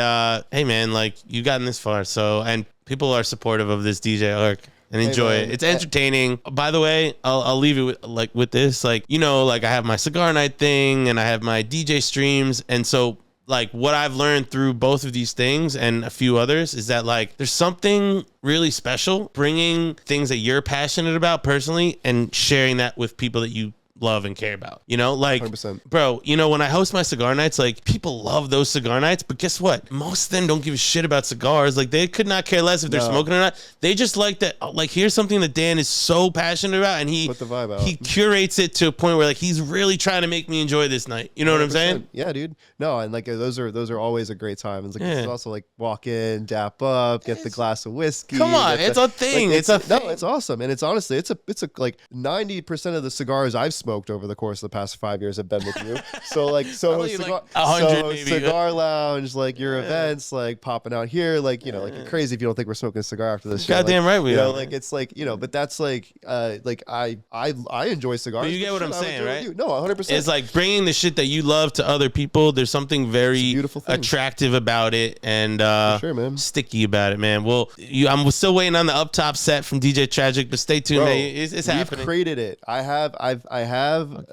hey man, like you've gotten this far. So and people are supportive of this DJ arc. And enjoy it. It's entertaining. By the way, I'll leave it with this. Like, like I have my cigar night thing and I have my DJ streams. And so like what I've learned through both of these things and a few others is that like there's something really special bringing things that you're passionate about personally and sharing that with people that you love and care about. You know, like, 100%. bro, you know, when I host my cigar nights, like, people love those cigar nights, but guess what? Most of them don't give a shit about cigars. Like, they could not care less if they're smoking or not. They just like that. Like, here's something that Dan is so passionate about, and Put the vibe out. he curates it to a point where, like, he's really trying to make me enjoy this night. You know what I'm saying? Yeah, dude. No, and like those are always a great time. It's like it's also like walk in, dap up, get the glass of whiskey. Come on, it's a thing. Like, it's a thing. No, it's awesome, and it's honestly it's a like 90% of the cigars I've smoked over the course of the past 5 years have been with you. So like Probably like 100 maybe. Cigar lounge, like your events, like popping out here, like you know, like you're crazy if you don't think we're smoking a cigar after this. Goddamn like, right we you know, are. like it's like, you know, but that's like I enjoy cigars. But you get what I'm saying, right? No, 100%. It's like bringing the shit that you love to other people. There's something very beautiful thing. attractive about it, and sure, man. sticky about it, man. Well, I'm still waiting on the up top set from DJ Tragic, but stay tuned, Bro, man. It's happening. We've created it. I have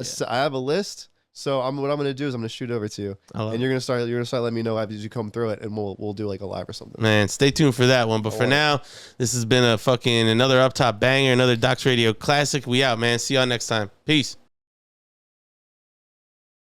a list. So what I'm gonna do is I'm gonna shoot over to you, and you're gonna start letting me know as you come through it, and we'll do like a live or something. Man, stay tuned for that one. But for now, this has been another up top banger, another Docs Radio classic. We out, man. See y'all next time. Peace.